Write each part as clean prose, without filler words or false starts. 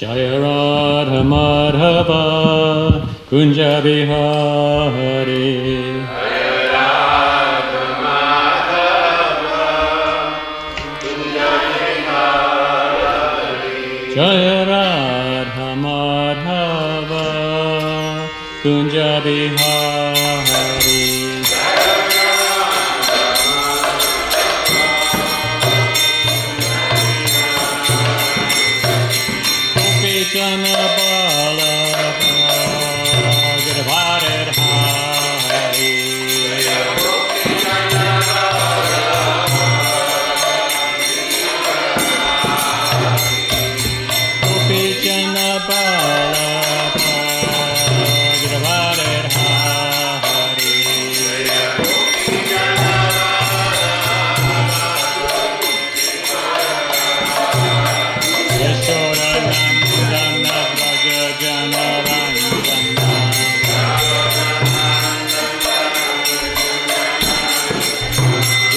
Jaya Radha Madhava Kunja Bihari. Jaya Radha Madhava Kunja Bihari. Jaya Radha Madhava Kunja Bihari. Jana Bala Gurvarir Hari. Gopi Jana Bala Gurvarir Hari. Yashoda Nandana Vraja Jana Rangana.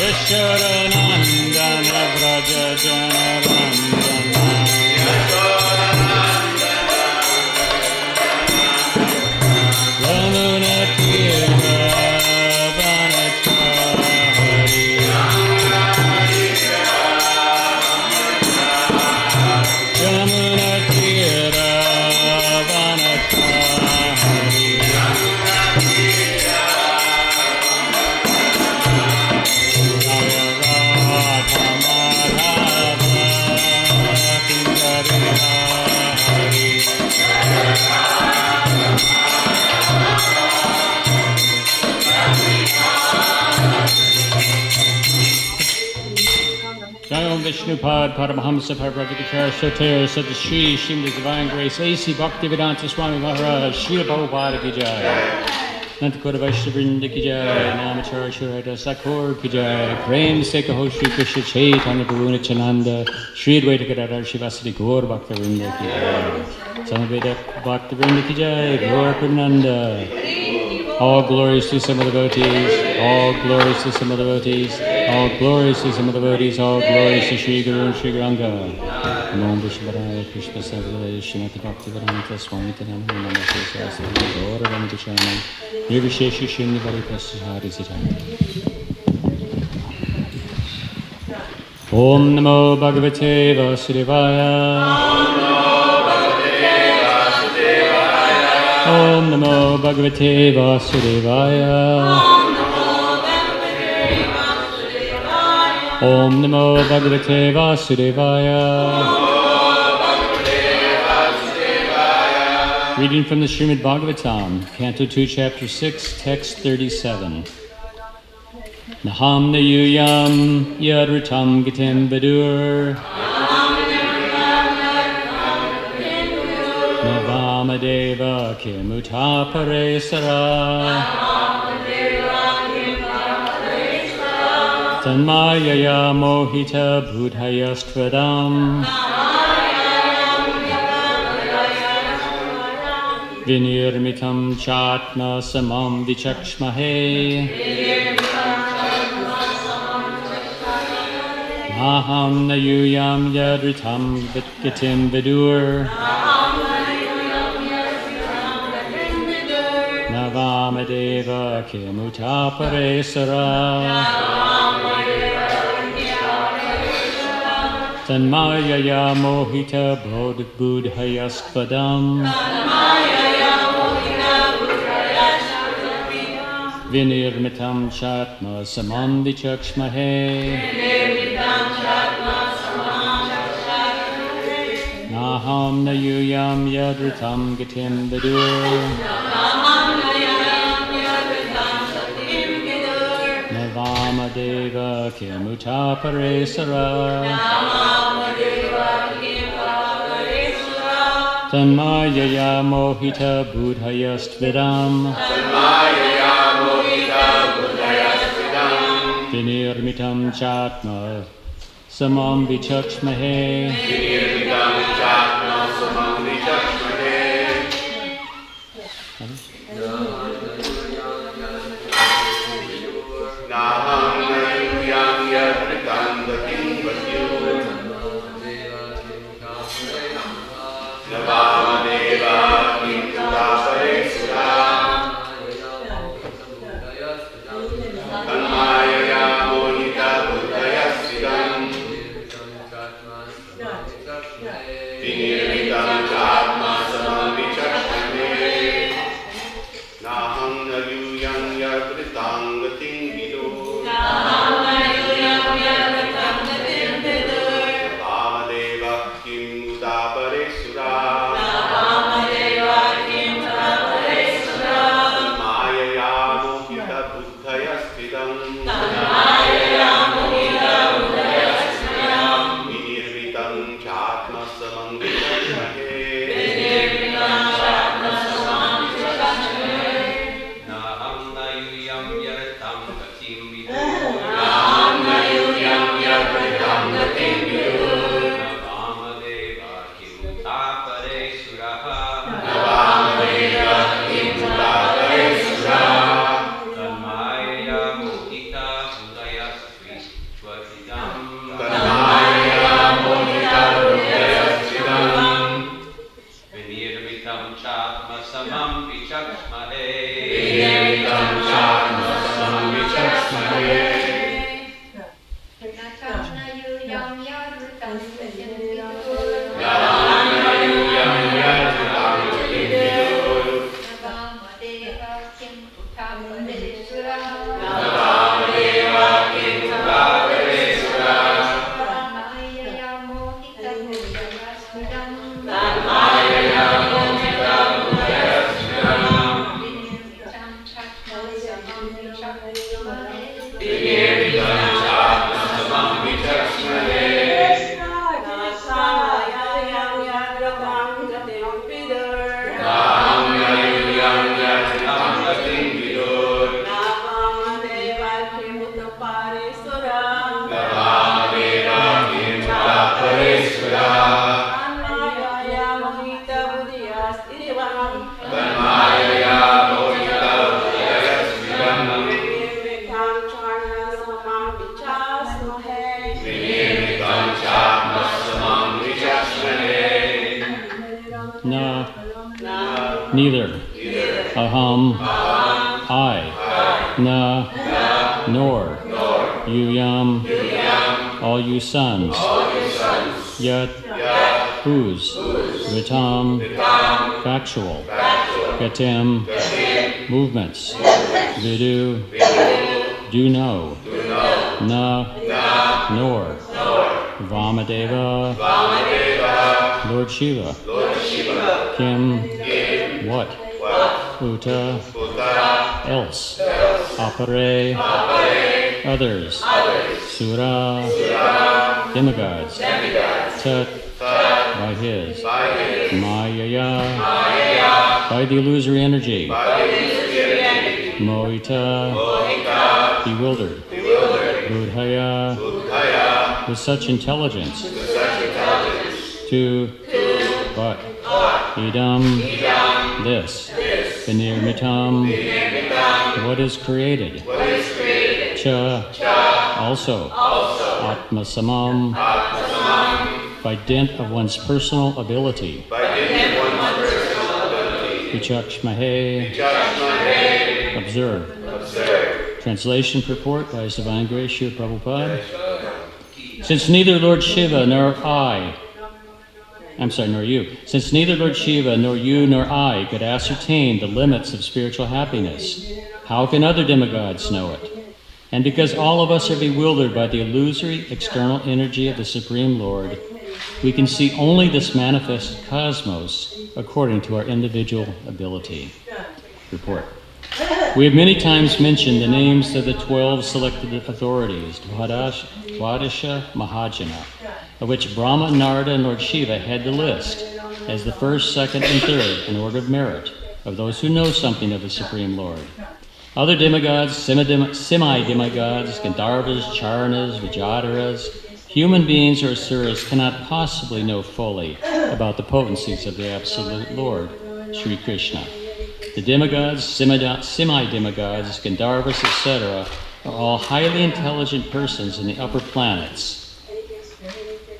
Yashoda Nandana Vraja Jana Rangana. Yamuna Tira Vanachari. Yamuna Tira Vanachari. Jaya Radha Madhava Kunja Bihari. Jai Om Vishnupad Paramahamsa Parabhakachara Soter Sadashri Shrimad Divine Grace A.C. Bhaktivedanta Swami Maharaj Srila Prabhupada Ki Jai Nantakota Vaishnavrinda Ki Jai Namachara Shurata Sakur Ki Jai Prem Se Kaho Shri Krishna Chaitanya Prabhu Nityananda Shri Advaita Gadadhar Shivasati Gaur Bhaktivinoda Ki Jai Samaveda Bhaktivinoda Ki Jai Gaur Purnanda. All glories to some of the devotees, all glories to some of the devotees, all glories to some of the devotees, all glories to Sri Guru and Sri Guranga. Namo Vishvaraya Krishna Savadaya Srimati Bhaktivedanta Swami Namo Namaste Saraswati Gaura Vandachana Nirvishesha Shrimati Varipasahari Sitana. Om Namo Bhagavate Vasudevaya. Om Namo Bhagavate Vasudevaya. Om Namo Bhagavate Vasudevaya. Reading from the Srimad Bhagavatam, Canto 2, Chapter 6, Text 37. Naham Nayuyam Yadritam Gitim Vidur. Navamadeva Kimutapare Sara. Tanmayaya Mohita Budhayastvadam. Vinirmitam Chatma Samam Vichakshmahe. Aham Nayuyam Yadritam Vitgatim Vidur. Navamadeva Kimutapare Sara. Tanmayaya Mohita Budhayastvadam. Vinirmitam Chatma Samam Vichakshmahe. Naham Nayuyam Yadritam Gitim Vidur. Navamadeva Kimutapare Sara. Tanmayaya Mohita Budhayastvadam. Vinirmitam Chatma Samam Vichakshmahe. Navamadeva Kimudapare Sura Tanmaya Monita Buddhaya Siddham Vinirvitam Chatma Samam Vichakshane Naham Nayuyam Yadritam Gatim Vido Navamadeva Kimudapare Sura Neither. Aham. I. Na. Nor. Yuyam. All you sons. Yet. Whose. Vitam. Factual. Gatim. Movements. Vidu. Do know. Na. Nor. Vamadeva. Lord Shiva. Kim. What? Uta. Else. Apare. Others. Sura. Demigods. Tat. By his. Mayaya. By the illusory energy. Mohita. Bewildered. Buddhaya. With such intelligence. To. But. Idam. This. Vinirmitam. What is created. Cha. Also. Atmasamam. By dint of one's personal ability. Vichakshmahe. Observe. Translation purport by His Divine Grace Srila Prabhupada. Since neither Lord Shiva nor you. Since neither Lord Shiva nor you nor I could ascertain the limits of spiritual happiness, how can other demigods know it? And because all of us are bewildered by the illusory external energy of the Supreme Lord, we can see only this manifest cosmos according to our individual ability. Report. We have many times mentioned the names of the 12 selected authorities, Dwadasha Mahajana, of which Brahma, Narada, and Lord Shiva head the list as the first, second, and third in order of merit of those who know something of the Supreme Lord. Other demigods, semi-demigods, Gandharvas, Charanas, Vijayadaras, human beings or asuras cannot possibly know fully about the potencies of the Absolute Lord, Sri Krishna. The demigods, semi-demigods, Gandharvas, etc., are all highly intelligent persons in the upper planets.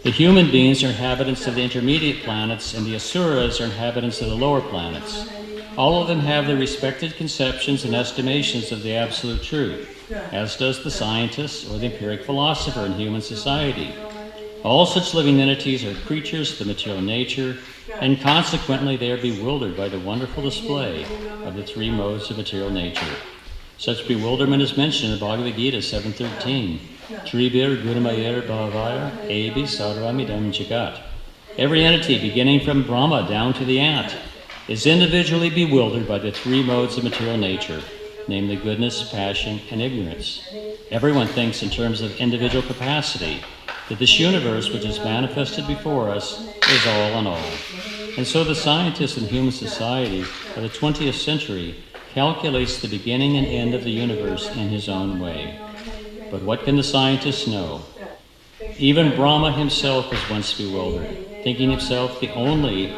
The human beings are inhabitants of the intermediate planets, and the asuras are inhabitants of the lower planets. All of them have their respective conceptions and estimations of the absolute truth, as does the scientist or the empiric philosopher in human society. All such living entities are creatures of the material nature, and consequently they are bewildered by the wonderful display of the three modes of material nature. Such bewilderment is mentioned in Bhagavad Gita 7:13. Tribir Gurumayir Bhavaya Ebi Sarvamidam Jagat. Every entity, beginning from Brahma down to the ant, is individually bewildered by the three modes of material nature, namely goodness, passion, and ignorance. Everyone thinks in terms of individual capacity, that this universe which is manifested before us is all in all. And so the scientist in human society of the 20th century calculates the beginning and end of the universe in his own way. But what can the scientist know? Even Brahma himself was once bewildered, thinking himself the only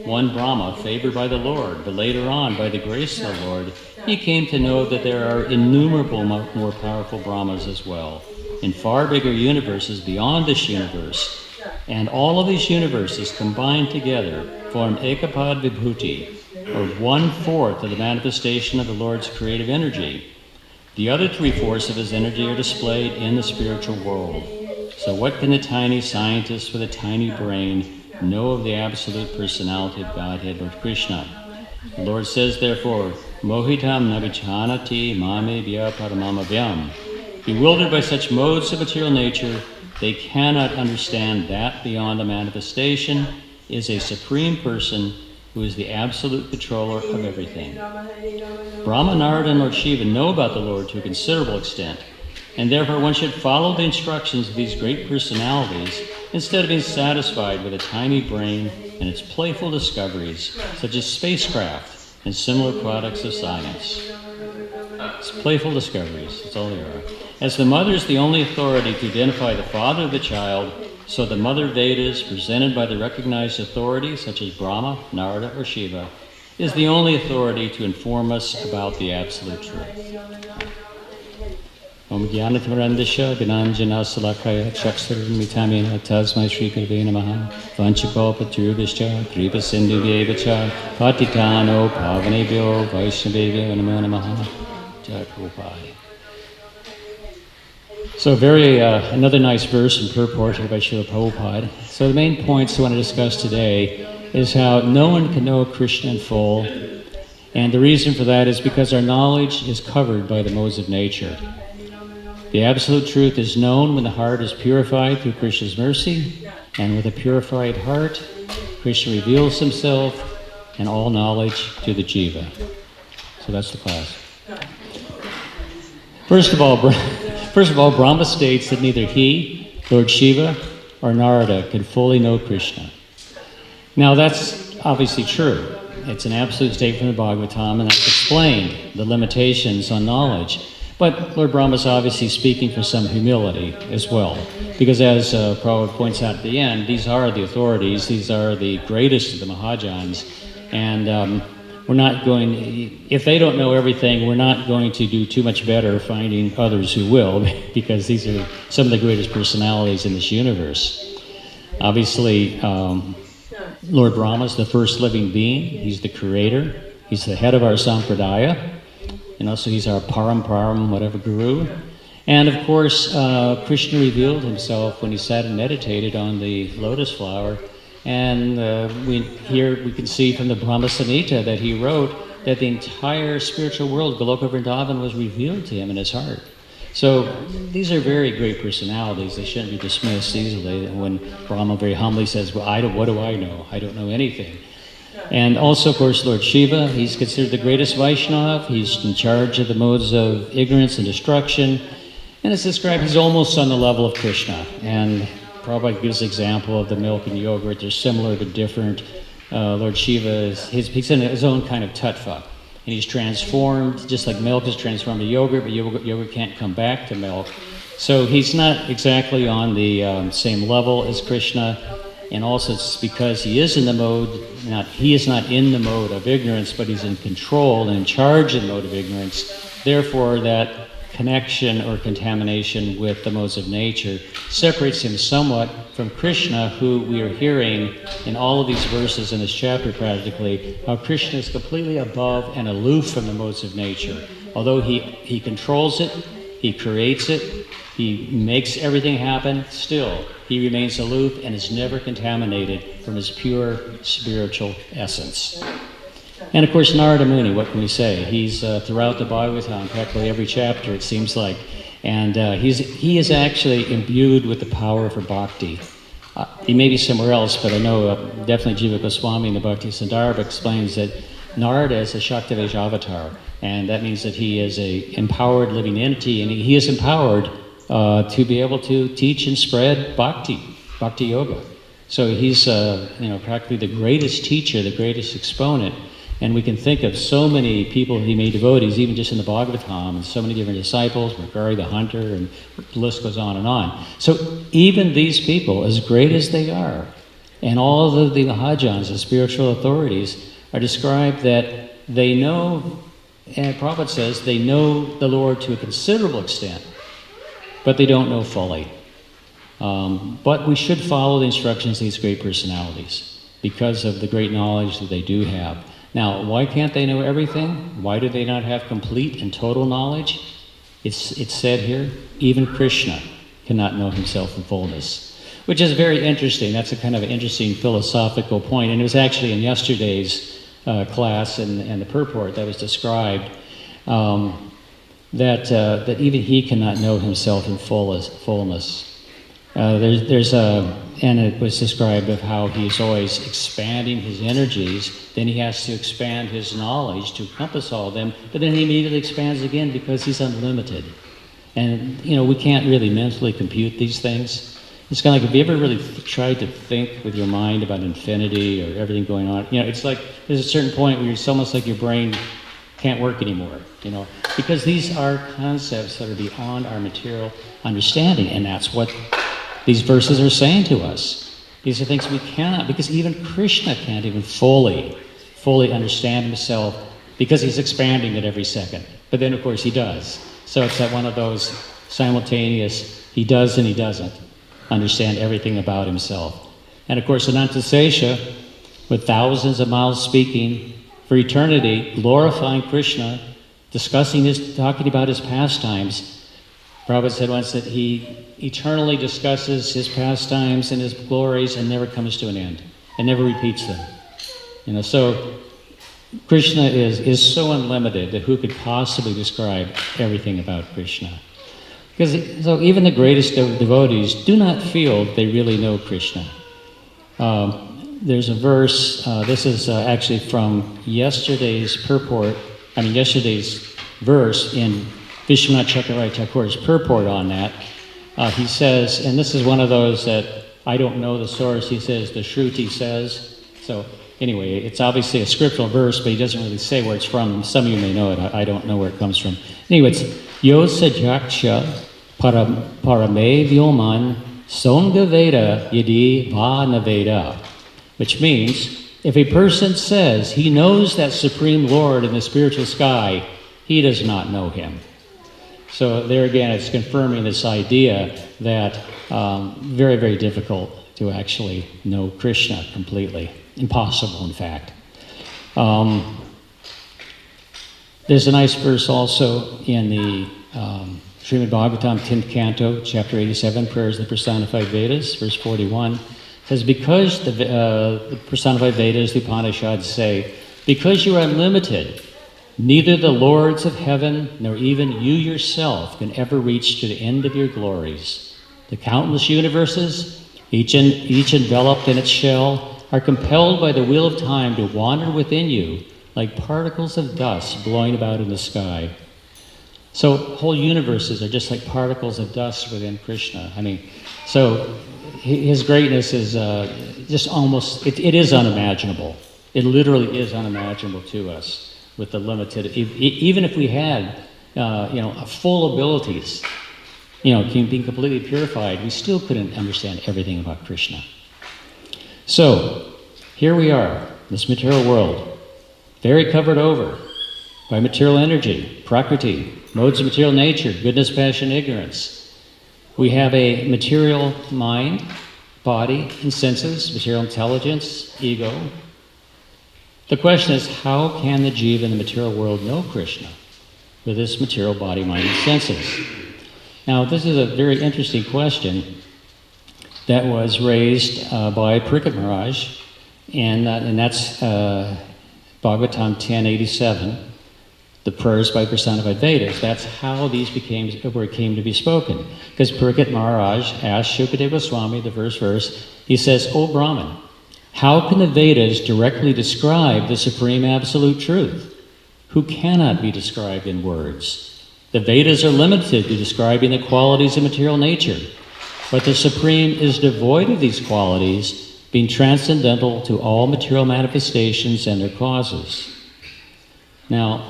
one Brahma favored by the Lord, but later on, by the grace of the Lord, he came to know that there are innumerable more powerful Brahmas as well, in far bigger universes beyond this universe. And all of these universes combined together form Ekapad Vibhuti, or 1/4 of the manifestation of the Lord's creative energy. The other 3/4 of his energy are displayed in the spiritual world. So what can the tiny scientist with a tiny brain know of the absolute personality of Godhead, Lord Krishna? The Lord says, therefore, Mohitam navichanati mame vya paramamavyam. Bewildered by such modes of material nature, they cannot understand that beyond the manifestation is a supreme person who is the absolute controller of everything. Brahma, Narada, and Lord Shiva know about the Lord to a considerable extent, and therefore one should follow the instructions of these great personalities instead of being satisfied with a tiny brain and its playful discoveries, such as spacecraft and similar products of science. It's playful discoveries, that's all they are. As the mother is the only authority to identify the father of the child, so the Mother Vedas, presented by the recognized authorities such as Brahma, Narada, or Shiva, is the only authority to inform us about the absolute truth. Om Gyanatamrandasha Gananjana Salakaya Chaksarumitamina Tasmai Sri Gurave Namaha Vanchakalpaturubhischa Kripa Sindhu Vyevacha Patitano Pavanebhyo Vaishnavebhyo Namo Namaha Jai Prabhupada. So another nice verse and purport by Srila Prabhupada. So the main points I want to discuss today is how no one can know Krishna in full, and the reason for that is because our knowledge is covered by the modes of nature. The absolute truth is known when the heart is purified through Krishna's mercy, and with a purified heart, Krishna reveals himself and all knowledge to the jiva. So that's the class. First of all, Brahma states that neither he, Lord Shiva, or Narada can fully know Krishna. Now that's obviously true. It's an absolute statement from the Bhagavatam, and that's explained, the limitations on knowledge. But Lord Brahma is obviously speaking for some humility as well, because as Prabhupada points out at the end, these are the authorities, these are the greatest of the Mahajans, and we're not going, if they don't know everything, we're not going to do too much better finding others who will, because these are some of the greatest personalities in this universe. Obviously, Lord Brahma is the first living being. He's the creator. He's the head of our sampradaya. And also he's our param, whatever guru. And of course, Krishna revealed himself when he sat and meditated on the lotus flower. And we can see from the Brahma Samhita that he wrote that the entire spiritual world, Goloka Vrindavan, was revealed to him in his heart. So these are very great personalities. They shouldn't be dismissed easily. And when Brahma very humbly says, well, what do I know? I don't know anything. And also, of course, Lord Shiva, he's considered the greatest Vaishnava. He's in charge of the modes of ignorance and destruction. And it's described, he's almost on the level of Krishna. And Prabhupada gives an example of the milk and yogurt. They're similar but different. Lord Shiva, he's in his own kind of tattva. And he's transformed, just like milk is transformed to yogurt, but yogurt can't come back to milk. So he's not exactly on the same level as Krishna. And also it's because he is in the mode, he is not in the mode of ignorance, but he's in control and in charge of the mode of ignorance. Therefore, that connection or contamination with the modes of nature separates him somewhat from Krishna, who we are hearing in all of these verses in this chapter practically, how Krishna is completely above and aloof from the modes of nature. Although he controls it, he creates it, he makes everything happen, still he remains aloof and is never contaminated from his pure spiritual essence. And of course, Narada Muni, what can we say? He's throughout the Bhagavatam, practically every chapter, it seems like. And he is actually imbued with the power for bhakti. He may be somewhere else, but I know definitely Jiva Goswami in the Bhakti Sandarbha explains that Narada is a Shaktivesh avatar. And that means that he is an empowered living entity, and he is empowered to be able to teach and spread bhakti yoga. So he's practically the greatest teacher, the greatest exponent. And we can think of so many people he made devotees, even just in the Bhagavatam, and so many different disciples, Mercari the hunter, and the list goes on and on. So even these people, as great as they are, and all of the Mahajans, the spiritual authorities, are described that they know, and Prabhupada says, they know the Lord to a considerable extent, but they don't know fully. But we should follow the instructions of these great personalities because of the great knowledge that they do have. Now, why can't they know everything? Why do they not have complete and total knowledge? It's said here, even Krishna cannot know himself in fullness, which is very interesting. That's a kind of an interesting philosophical point. And it was actually in yesterday's class and the purport that was described that even he cannot know himself in fullness. And it was described of how he's always expanding his energies, then he has to expand his knowledge to encompass all of them, but then he immediately expands again because he's unlimited. And, we can't really mentally compute these things. It's kind of like, have you ever really tried to think with your mind about infinity or everything going on? It's like there's a certain point where it's almost like your brain can't work anymore, because these are concepts that are beyond our material understanding, and that's what these verses are saying to us. These are things we cannot, because even Krishna can't even fully understand himself, because he's expanding it every second. But then, of course, he does. So it's that one of those simultaneous, he does and he doesn't understand everything about himself. And of course, Anantasesha, with thousands of mouths speaking for eternity, glorifying Krishna, talking about his pastimes. Prabhupada said once that he eternally discusses his pastimes and his glories and never comes to an end, and never repeats them. So Krishna is so unlimited that who could possibly describe everything about Krishna? So even the greatest devotees do not feel they really know Krishna. There's a verse, this is actually from yesterday's verse in Vishwanath Chakravarti Thakur's purport on that. He says, and this is one of those that I don't know the source, he says, the Shruti says. So anyway, it's obviously a scriptural verse, but he doesn't really say where it's from. Some of you may know it, I don't know where it comes from. Anyway, it's Yo Sajaksha Parame Vyoman Songa Veda Yadi Va Naveda, which means if a person says he knows that Supreme Lord in the spiritual sky, he does not know him. So there again, it's confirming this idea that very, very difficult to actually know Krishna completely. Impossible, in fact. There's a nice verse also in the Srimad Bhagavatam, 10th canto, chapter 87, Prayers of the Personified Vedas, verse 41. It says, because the personified Vedas, the Upanishads say, because you are unlimited, neither the lords of heaven nor even you yourself can ever reach to the end of your glories. The countless universes, each enveloped in its shell, are compelled by the wheel of time to wander within you like particles of dust blowing about in the sky. So whole universes are just like particles of dust within Krishna. So his greatness is just almost, it is unimaginable. It literally is unimaginable to us. With the limited, even if we had, full abilities, being completely purified, we still couldn't understand everything about Krishna. So, here we are, this material world, very covered over by material energy, prakriti, Modes of material nature, goodness, passion, ignorance. We have a material mind, body, and senses, material intelligence, ego. The question is, how can the jiva in the material world know Krishna with this material body, mind, and senses? Now, this is a very interesting question that was raised by Parikshit Maharaj, and that's Bhagavatam 10:87. The prayers by personified Vedas. That's how these came to be spoken. Because Parikshit Maharaj asked Shukadeva Goswami, the first verse, he says, "O Brahman, how can the Vedas directly describe the supreme absolute truth, who cannot be described in words? The Vedas are limited to describing the qualities of material nature, but the Supreme is devoid of these qualities, being transcendental to all material manifestations and their causes." Now,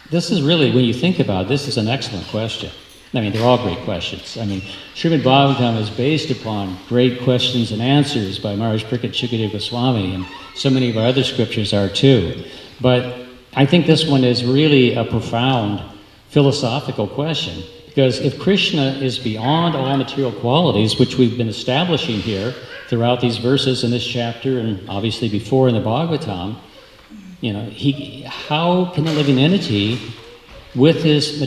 this is really, when you think about it, this is an excellent question. I mean, they're all great questions. I mean, Srimad Bhagavatam is based upon great questions and answers by Maharaj Parikshit Shukadeva Goswami, and so many of our other scriptures are too. But I think this one is really a profound philosophical question, because if Krishna is beyond all material qualities, which we've been establishing here throughout these verses in this chapter and obviously before in the Bhagavatam, how can a living entity with his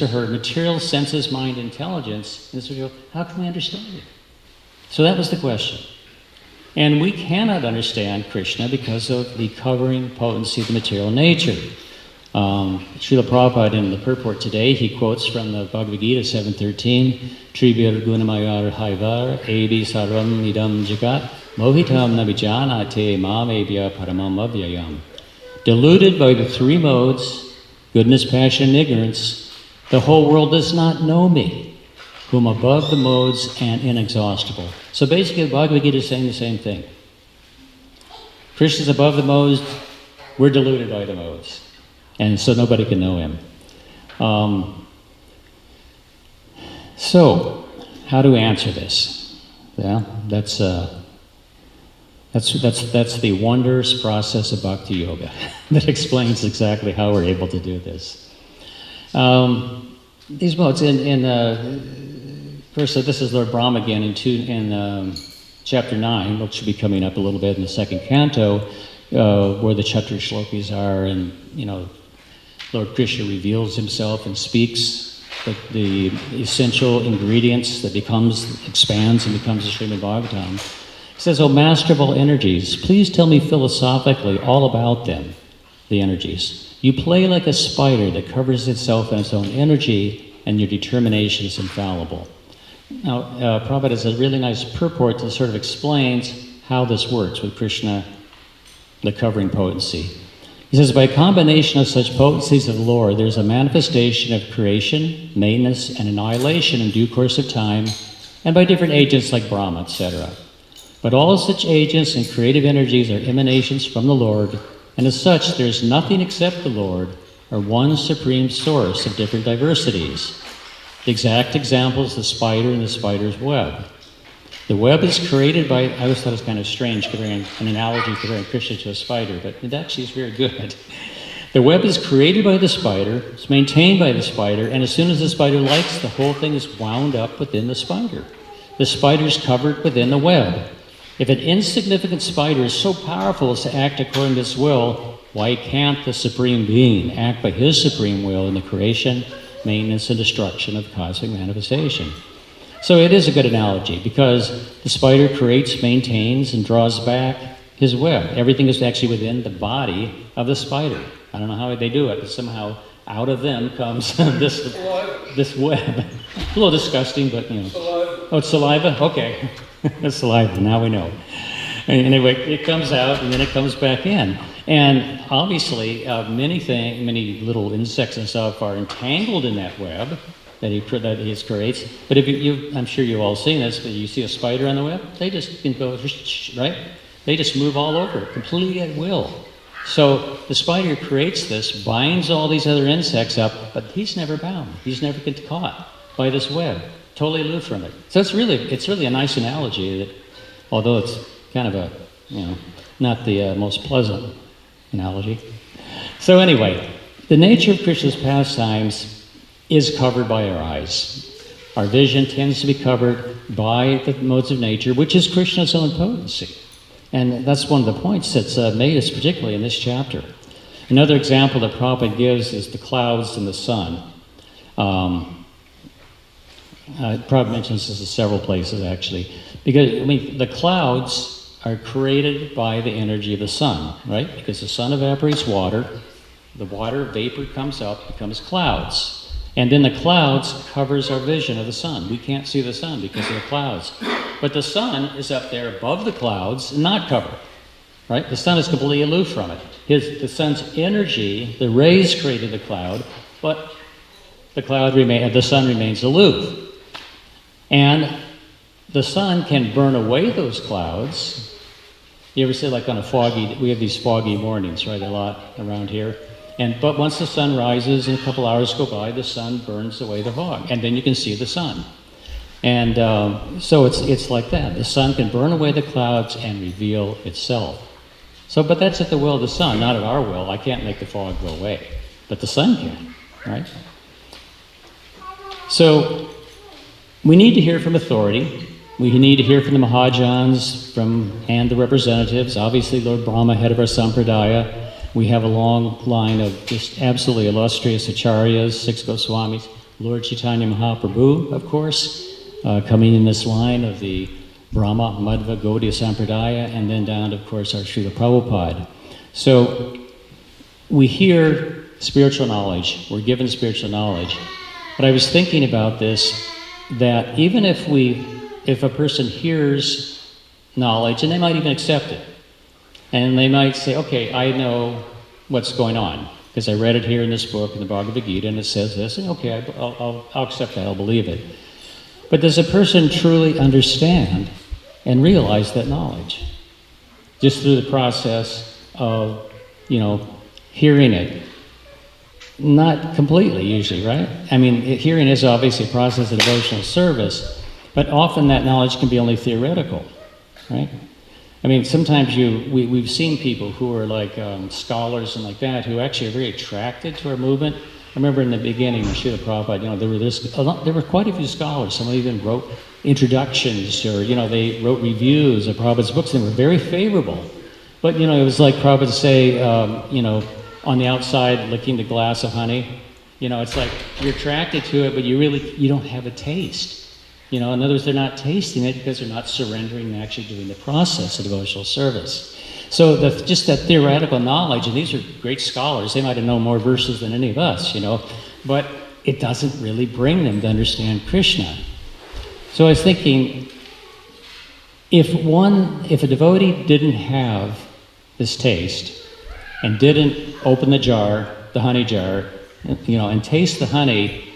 or her material senses, mind, intelligence, how can we understand it? So that was the question. And we cannot understand Krishna because of the covering potency of the material nature. Srila Prabhupada in the purport today, he quotes from the Bhagavad Gita 7:13, Tribhir gunamayar haivar ebi sarvam idam jagat mohitam nabijanate mamebhya paramam avyayam. Deluded by the three modes, goodness, passion, and ignorance, the whole world does not know me, whom above the modes and inexhaustible. So basically, the Bhagavad Gita is saying the same thing. Krishna's above the modes, we're deluded by the modes. And so nobody can know him. So, how do we answer this? Well, that's the wondrous process of bhakti yoga that explains exactly how we're able to do this. These modes first, this is Lord Brahma again in chapter 9, which should be coming up a little bit in the second canto, where the chapter shlokis are, and Lord Krishna reveals himself and speaks the essential ingredients that expands and becomes the Srimad Bhagavatam. He says, "O master of all energies, please tell me philosophically all about them, the energies. You play like a spider that covers itself in its own energy, and your determination is infallible." Now, Prabhupada has a really nice purport that sort of explains how this works with Krishna, the covering potency. He says, by a combination of such potencies of the Lord, there's a manifestation of creation, maintenance, and annihilation in due course of time, and by different agents like Brahma, etc. But all such agents and creative energies are emanations from the Lord, and as such, there's nothing except the Lord, or one supreme source of different diversities. The exact example is the spider and the spider's web. The web is created by, I always thought it was kind of strange comparing an analogy comparing Krishna to a spider, but it actually is very good. The web is created by the spider, it's maintained by the spider, and as soon as the spider likes, the whole thing is wound up within the spider. The spider is covered within the web. If an insignificant spider is so powerful as to act according to its will, why can't the Supreme Being act by his supreme will in the creation, maintenance, and destruction of cosmic manifestation? So it is a good analogy, because the spider creates, maintains, and draws back his web. Everything is actually within the body of the spider. I don't know how they do it, but somehow out of them comes this web. A little disgusting, but Saliva. Oh, it's saliva? Okay. It's saliva, now we know. Anyway, it comes out and then it comes back in. And obviously, many little insects and stuff are entangled in that web that he creates. But if I'm sure you've all seen this, but you see a spider on the web, they just can go, right? They just move all over, completely at will. So the spider creates this, binds all these other insects up, but he's never bound. He's never get caught by this web, totally aloof from it. So it's really a nice analogy, that, although it's kind of not the most pleasant analogy. So anyway, the nature of Krishna's pastimes is covered by our eyes. Our vision tends to be covered by the modes of nature, which is Krishna's own potency. And that's one of the points that's made us particularly in this chapter. Another example that Prabhupada gives is the clouds and the sun. Prabhupada mentions this in several places, actually. Because, I mean, the clouds are created by the energy of the sun, right? Because the sun evaporates water, the water vapor comes up, becomes clouds. And then the clouds covers our vision of the sun. We can't see the sun because of the clouds. But the sun is up there above the clouds and not covered, right? The sun is completely aloof from it. The sun's energy, the rays created the cloud, but the sun remains aloof. And the sun can burn away those clouds. You ever say, like on we have these foggy mornings, right, a lot around here. But once the sun rises and a couple hours go by, the sun burns away the fog, and then you can see the sun. And so it's like that. The sun can burn away the clouds and reveal itself. But that's at the will of the sun, not at our will. I can't make the fog go away, but the sun can, right? So we need to hear from authority. We need to hear from the Mahajans and the representatives. Obviously, Lord Brahma, head of our Sampradaya. We have a long line of just absolutely illustrious acharyas, 6 Goswamis, Lord Chaitanya Mahaprabhu, of course, coming in this line of the Brahma, Madhva, Gaudiya Sampradaya, and then down to, of course, our Srila Prabhupada. So we hear spiritual knowledge, we're given spiritual knowledge. But I was thinking about this, that even if a person hears knowledge, and they might even accept it, and they might say, okay, I know what's going on, because I read it here in this book, in the Bhagavad Gita, and it says this, and okay, I'll accept that, I'll believe it. But does a person truly understand and realize that knowledge? Just through the process of, hearing it. Not completely, usually, right? I mean, hearing is obviously a process of devotional service, but often that knowledge can be only theoretical, right? I mean, sometimes we've seen people who are like scholars and like that, who actually are very attracted to our movement. I remember in the beginning, Srila Prabhupada, there were quite a few scholars. Some even wrote introductions, or they wrote reviews of Prabhupada's books, and they were very favorable. But it was like Prabhupada say, on the outside, licking the glass of honey. It's like you're attracted to it, but you don't have a taste. In other words, they're not tasting it because they're not surrendering and actually doing the process of devotional service. So just that theoretical knowledge, and these are great scholars, they might have known more verses than any of us, but it doesn't really bring them to understand Krishna. So I was thinking, if a devotee didn't have this taste and didn't open the honey jar, and taste the honey,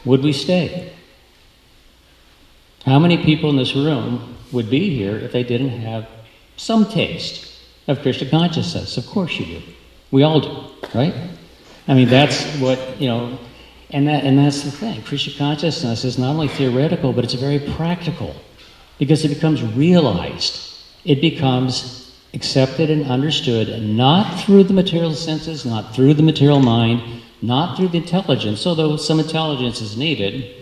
would we stay? How many people in this room would be here if they didn't have some taste of Krishna consciousness? Of course you do. We all do, right? I mean, that's what, and that's the thing. Krishna consciousness is not only theoretical, but it's very practical, because it becomes realized. It becomes accepted and understood, not through the material senses, not through the material mind, not through the intelligence, although some intelligence is needed.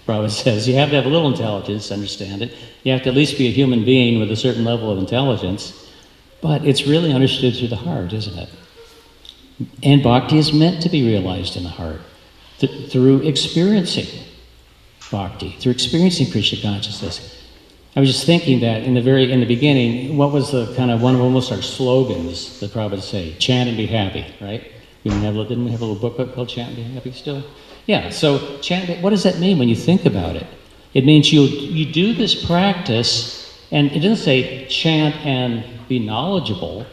Prabhupada says you have to have a little intelligence to understand it. You have to at least be a human being with a certain level of intelligence. But it's really understood through the heart, isn't it? And bhakti is meant to be realized in the heart through experiencing bhakti, through experiencing Krishna consciousness. I was just thinking that in the beginning, what was the kind of one of almost our slogans that Prabhupada say? Chant and be happy, right? Didn't we have a little booklet called Chant and be happy still? Yeah, so chant, what does that mean when you think about it? It means you do this practice, and it doesn't say chant and be knowledgeable.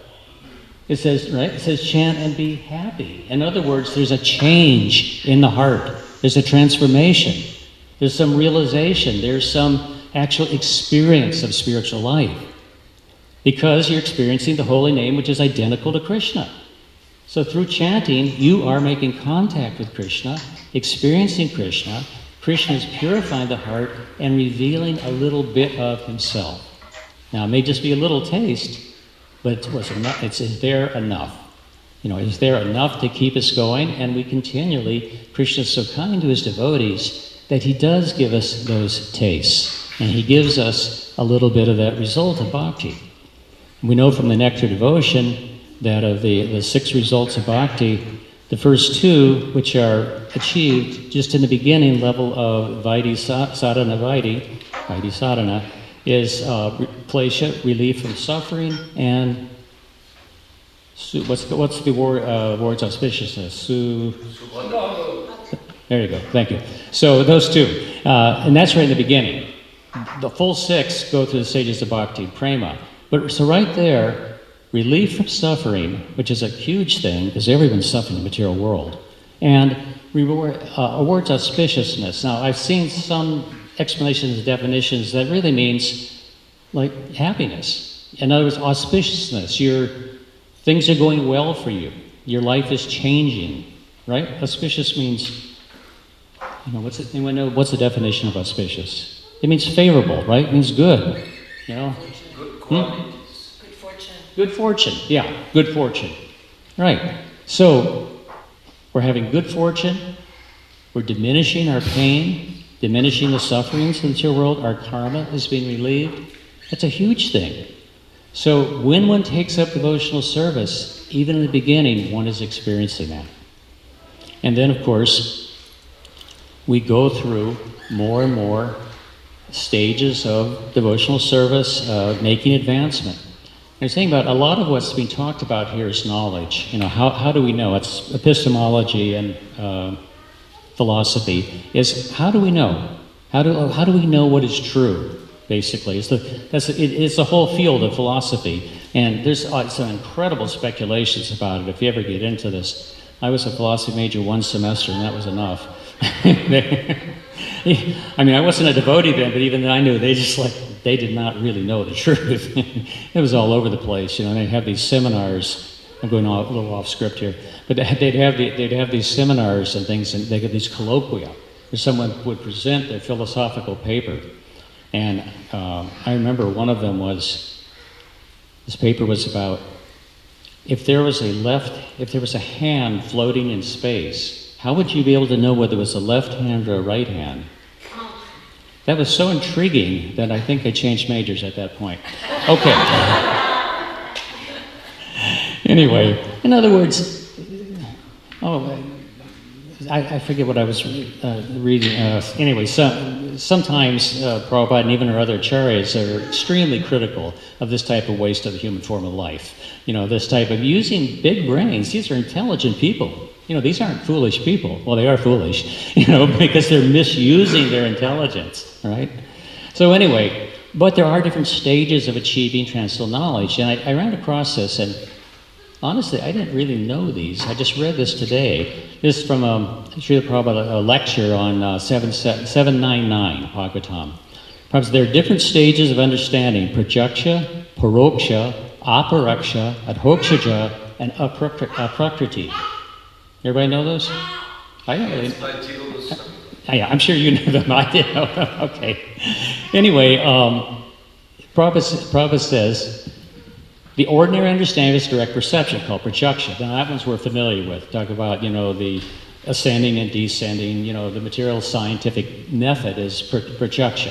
It says, right? It says chant and be happy. In other words, there's a change in the heart. There's a transformation. There's some realization. There's some actual experience of spiritual life. Because you're experiencing the holy name, which is identical to Krishna. So through chanting, you are making contact with Krishna, experiencing Krishna. Krishna is purifying the heart and revealing a little bit of himself. Now, it may just be a little taste, but it's there enough. Is there enough to keep us going? And we continually, Krishna is so kind to his devotees that he does give us those tastes. And he gives us a little bit of that result of bhakti. We know from the Nectar Devotion that of the 6 results of bhakti, the first 2, which are achieved just in the beginning level of Vaidhi sadhana, is klesha, relief from suffering, and what's the word's auspiciousness? There you go. Thank you. So those 2, and that's right in the beginning. The full 6 go through the stages of bhakti, prema. But so right there, relief from suffering, which is a huge thing because everyone's suffering in the material world, and awards auspiciousness. Now, I've seen some explanations and definitions that really means like happiness. In other words, auspiciousness. Things are going well for you. Your life is changing, right? Auspicious means, anyone know what's the definition of auspicious? It means favorable, right? It means good, Good qualities. Good fortune. Good fortune, yeah, good fortune. Right. So, we're having good fortune, we're diminishing our pain, diminishing the sufferings in the material world, our karma is being relieved. That's a huge thing. So, when one takes up devotional service, even in the beginning, one is experiencing that. And then, of course, we go through more and more stages of devotional service, making advancement. I was saying about a lot of what's being talked about here is knowledge. How do we know? It's epistemology and philosophy. Is how do we know? How do we know what is true? Basically, it's the whole field of philosophy, and there's some incredible speculations about it. If you ever get into this, I was a philosophy major 1 semester, and that was enough. I wasn't a devotee then, but even then I knew they did not really know the truth. It was all over the place. They'd have these seminars. I'm going a little off script here, but they'd have these seminars and things, and they get these colloquia where someone would present their philosophical paper. And I remember one of them this paper was about if there was a hand floating in space, how would you be able to know whether it was a left hand or a right hand? That was so intriguing that I think I changed majors at that point. Okay. Anyway, in other words, I forget what I was reading. Anyway, sometimes Prabhupada and even our other acharyas are extremely critical of this type of waste of the human form of life. This type of using big brains. These are intelligent people. These aren't foolish people. Well, they are foolish, because they're misusing their intelligence, right? So anyway, but there are different stages of achieving transcendental knowledge. And I ran across this, and honestly, I didn't really know these. I just read this today. This is from Srila Prabhupada, a lecture on 799, Bhagavatam. Prabhupada, there are different stages of understanding: prajaksha, paroksha, aparaksha, adhokshaja, and aprakriti. Everybody know those? I don't really. Yeah, I'm sure you know them. I didn't know them. Okay. Anyway, Prabhupada says, the ordinary understanding is direct perception, called prajaksha. Now that one's we're familiar with. Talk about, the ascending and descending, the material scientific method is prajaksha.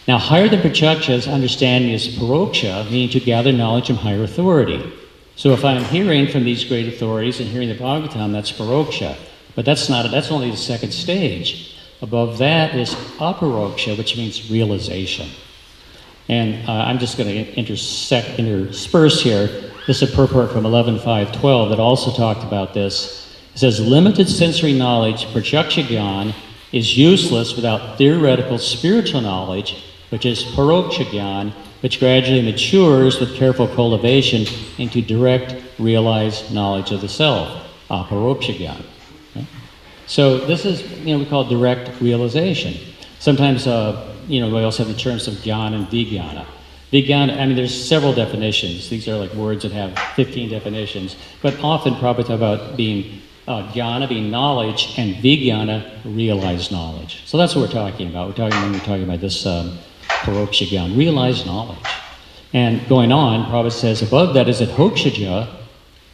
Now higher than prajaksha's understanding is paroksha, meaning to gather knowledge from higher authority. So if I'm hearing from these great authorities and hearing the Bhagavatam, that's paroksha. But that's only the second stage. Above that is aparoksha, which means realization. And I'm just going to intersperse here. This is a purport from 11.5.12 that also talked about this. It says, limited sensory knowledge, prajaksha gyan, is useless without theoretical spiritual knowledge, which is paroksha gyan, which gradually matures with careful cultivation into direct, realized knowledge of the self, aparoksha gyan. Okay? So this is, we call it direct realization. Sometimes, we also have the terms of jnana and vijnana. Vijnana, there's several definitions. These are like words that have 15 definitions. But often, Prabhupada talk about being jnana, being knowledge, and vijnana, realized knowledge. So that's what we're talking about. We're talking about this paroksha gyan, realized knowledge. And going on, Prabhupada says above that is adhokshaja,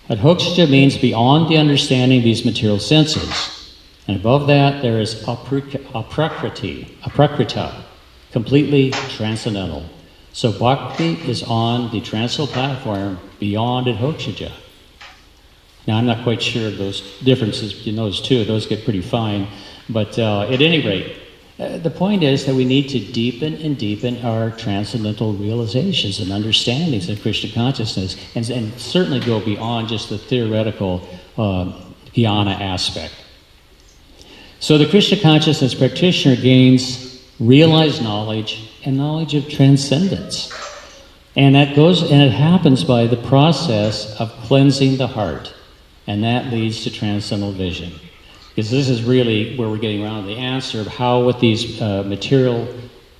Adhoksha means beyond the understanding of these material senses. And above that, there is aprakrita, completely transcendental. So bhakti is on the transcendental platform beyond adhokshaja. Now, I'm not quite sure of those differences in those two. Those get pretty fine. But at any rate, the point is that we need to deepen and deepen our transcendental realizations and understandings of Krishna consciousness, and certainly go beyond just the theoretical jnana aspect. So the Krishna consciousness practitioner gains realized knowledge and knowledge of transcendence. And it happens by the process of cleansing the heart. And that leads to transcendental vision. Because this is really where we're getting around to the answer of how with these material,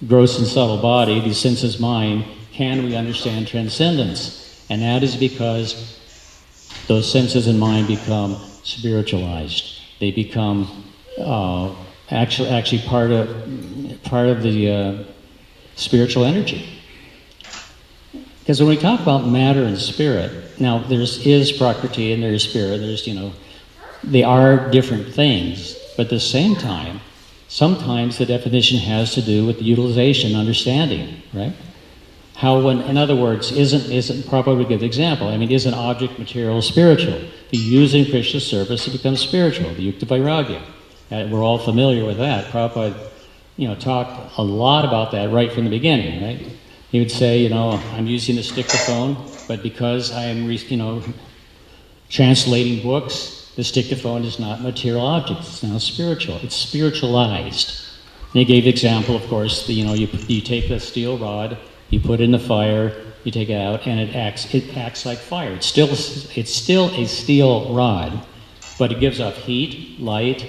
gross and subtle body, these senses mind, can we understand transcendence? And that is because those senses and mind become spiritualized. They become actually part of the spiritual energy. Because when we talk about matter and spirit, now is Prakriti and there's spirit, they are different things, but at the same time, sometimes the definition has to do with the utilization, understanding, right? In other words, isn't probably a good example. I mean, is an object material spiritual? The using Krishna's service, it becomes spiritual, the Yukta Vairagya. We're all familiar with that. Prabhupada, talked a lot about that right from the beginning, right? He would say, I'm using the dictaphone, but because I'm, translating books, the dictaphone is not a material object. It's now spiritual. It's spiritualized. And he gave the example, of course, you take a steel rod, you put it in the fire, you take it out, and it acts like fire. It's still a steel rod, but it gives off heat, light,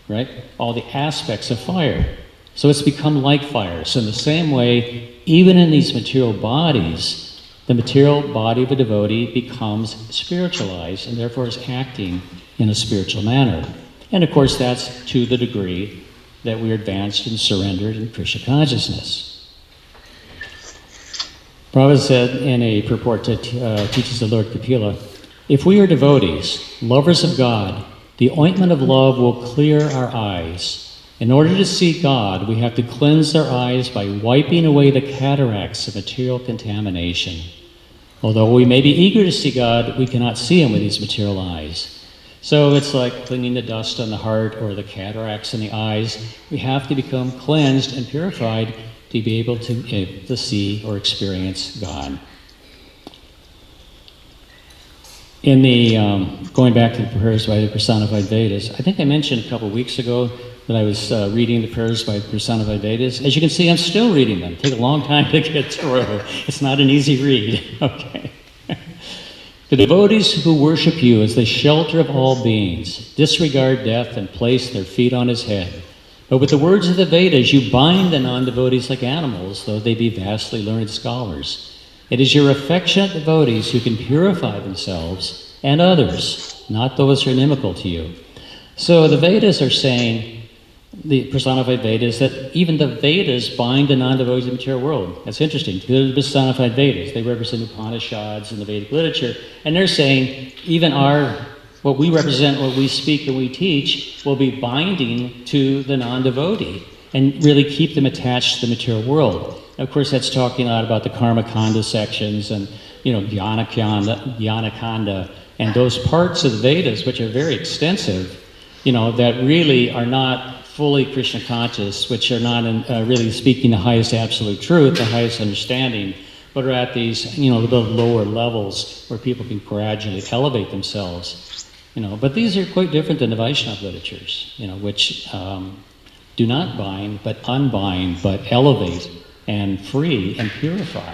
right? All the aspects of fire. So it's become like fire. So in the same way, even in these material bodies, the material body of a devotee becomes spiritualized and therefore is acting in a spiritual manner. And of course, that's to the degree that we're advanced and surrendered in Krishna consciousness. Prabhupada said in a purport that teaches the Lord Kapila, if we are devotees, lovers of God, the ointment of love will clear our eyes. In order to see God, we have to cleanse our eyes by wiping away the cataracts of material contamination. Although we may be eager to see God, we cannot see Him with these material eyes. So it's like cleaning the dust on the heart or the cataracts in the eyes. We have to become cleansed and purified to be able to see or experience God. In the, going back to the prayers by the personified Vedas, I think I mentioned a couple of weeks ago that I was reading the prayers by the personified Vedas. As you can see, I'm still reading them. Take a long time to get through. It's not an easy read. Okay. The devotees who worship you as the shelter of all beings disregard death and place their feet on his head. But with the words of the Vedas, you bind the non-devotees like animals, though they be vastly learned scholars. It is your affectionate devotees who can purify themselves and others, not those who are inimical to you. So the Vedas are saying, the personified Vedas, that even the Vedas bind the non-devotees of the material world. That's interesting. They're the personified Vedas. They represent Upanishads and the Vedic literature. And they're saying even what we represent, what we speak and we teach, will be binding to the non-devotee and really keep them attached to the material world. And of course, that's talking a lot about the Karma Kanda sections and, Jnana Kanda, and those parts of the Vedas, which are very extensive, that really are not fully Krishna conscious, which are not really speaking the highest absolute truth, the highest understanding, but are at these, the lower levels where people can gradually elevate themselves. But these are quite different than the Vaishnava literatures, which do not bind, but unbind, but elevate and free and purify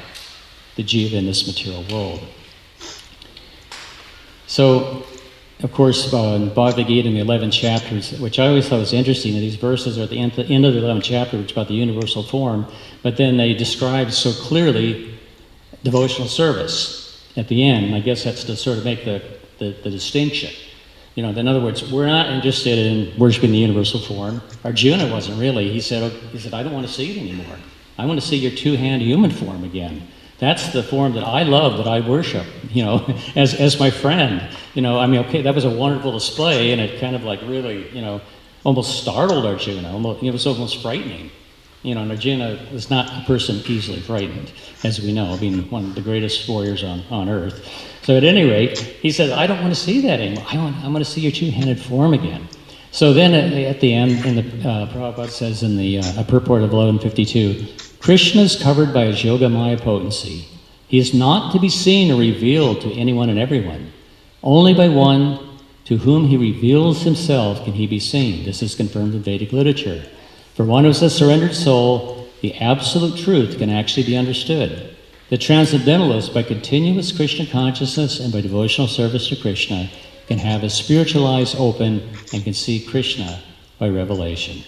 the jiva in this material world. So, of course, in Bhagavad Gita in the 11th chapters, which I always thought was interesting, that these verses are at the end of the 11th chapter, which is about the universal form, but then they describe so clearly devotional service at the end. I guess that's to sort of make the distinction. In other words, we're not interested in worshiping the universal form. Arjuna wasn't really. He said, I don't want to see it anymore. I want to see your two-hand human form again. That's the form that I love, that I worship, as my friend. Okay, that was a wonderful display, and it kind of like really, almost startled Arjuna. It was almost frightening. And Arjuna was not a person easily frightened, as we know, being one of the greatest warriors on earth. So at any rate, he said, I don't want to see that anymore. I want to see your two-handed form again. So then at the end, Prabhupada says in the purport of 1152, Krishna is covered by his yoga-maya potency. He is not to be seen or revealed to anyone and everyone. Only by one to whom he reveals himself can he be seen. This is confirmed in Vedic literature. For one who is a surrendered soul, the absolute truth can actually be understood. The transcendentalist, by continuous Krishna consciousness and by devotional service to Krishna, can have his spiritual eyes open and can see Krishna by revelation.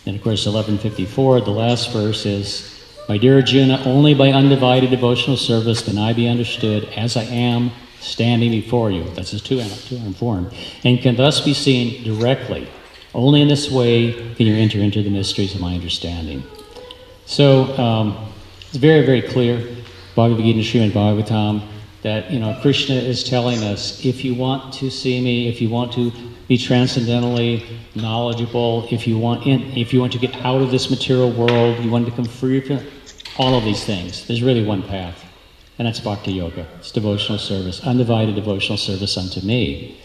And of course, 1154, the last verse is, My dear Arjuna, only by undivided devotional service can I be understood as I am standing before you. That's his two-arm form. And can thus be seen directly. Only in this way can you enter into the mysteries of my understanding. So, it's very, very clear, Bhagavad Gita and Srimad Bhagavatam, that, Krishna is telling us, if you want to see me, if you want to be transcendentally knowledgeable, if you want to get out of this material world, you want to become free from all of these things, there's really one path, and that's Bhakti Yoga. It's devotional service, undivided devotional service unto me.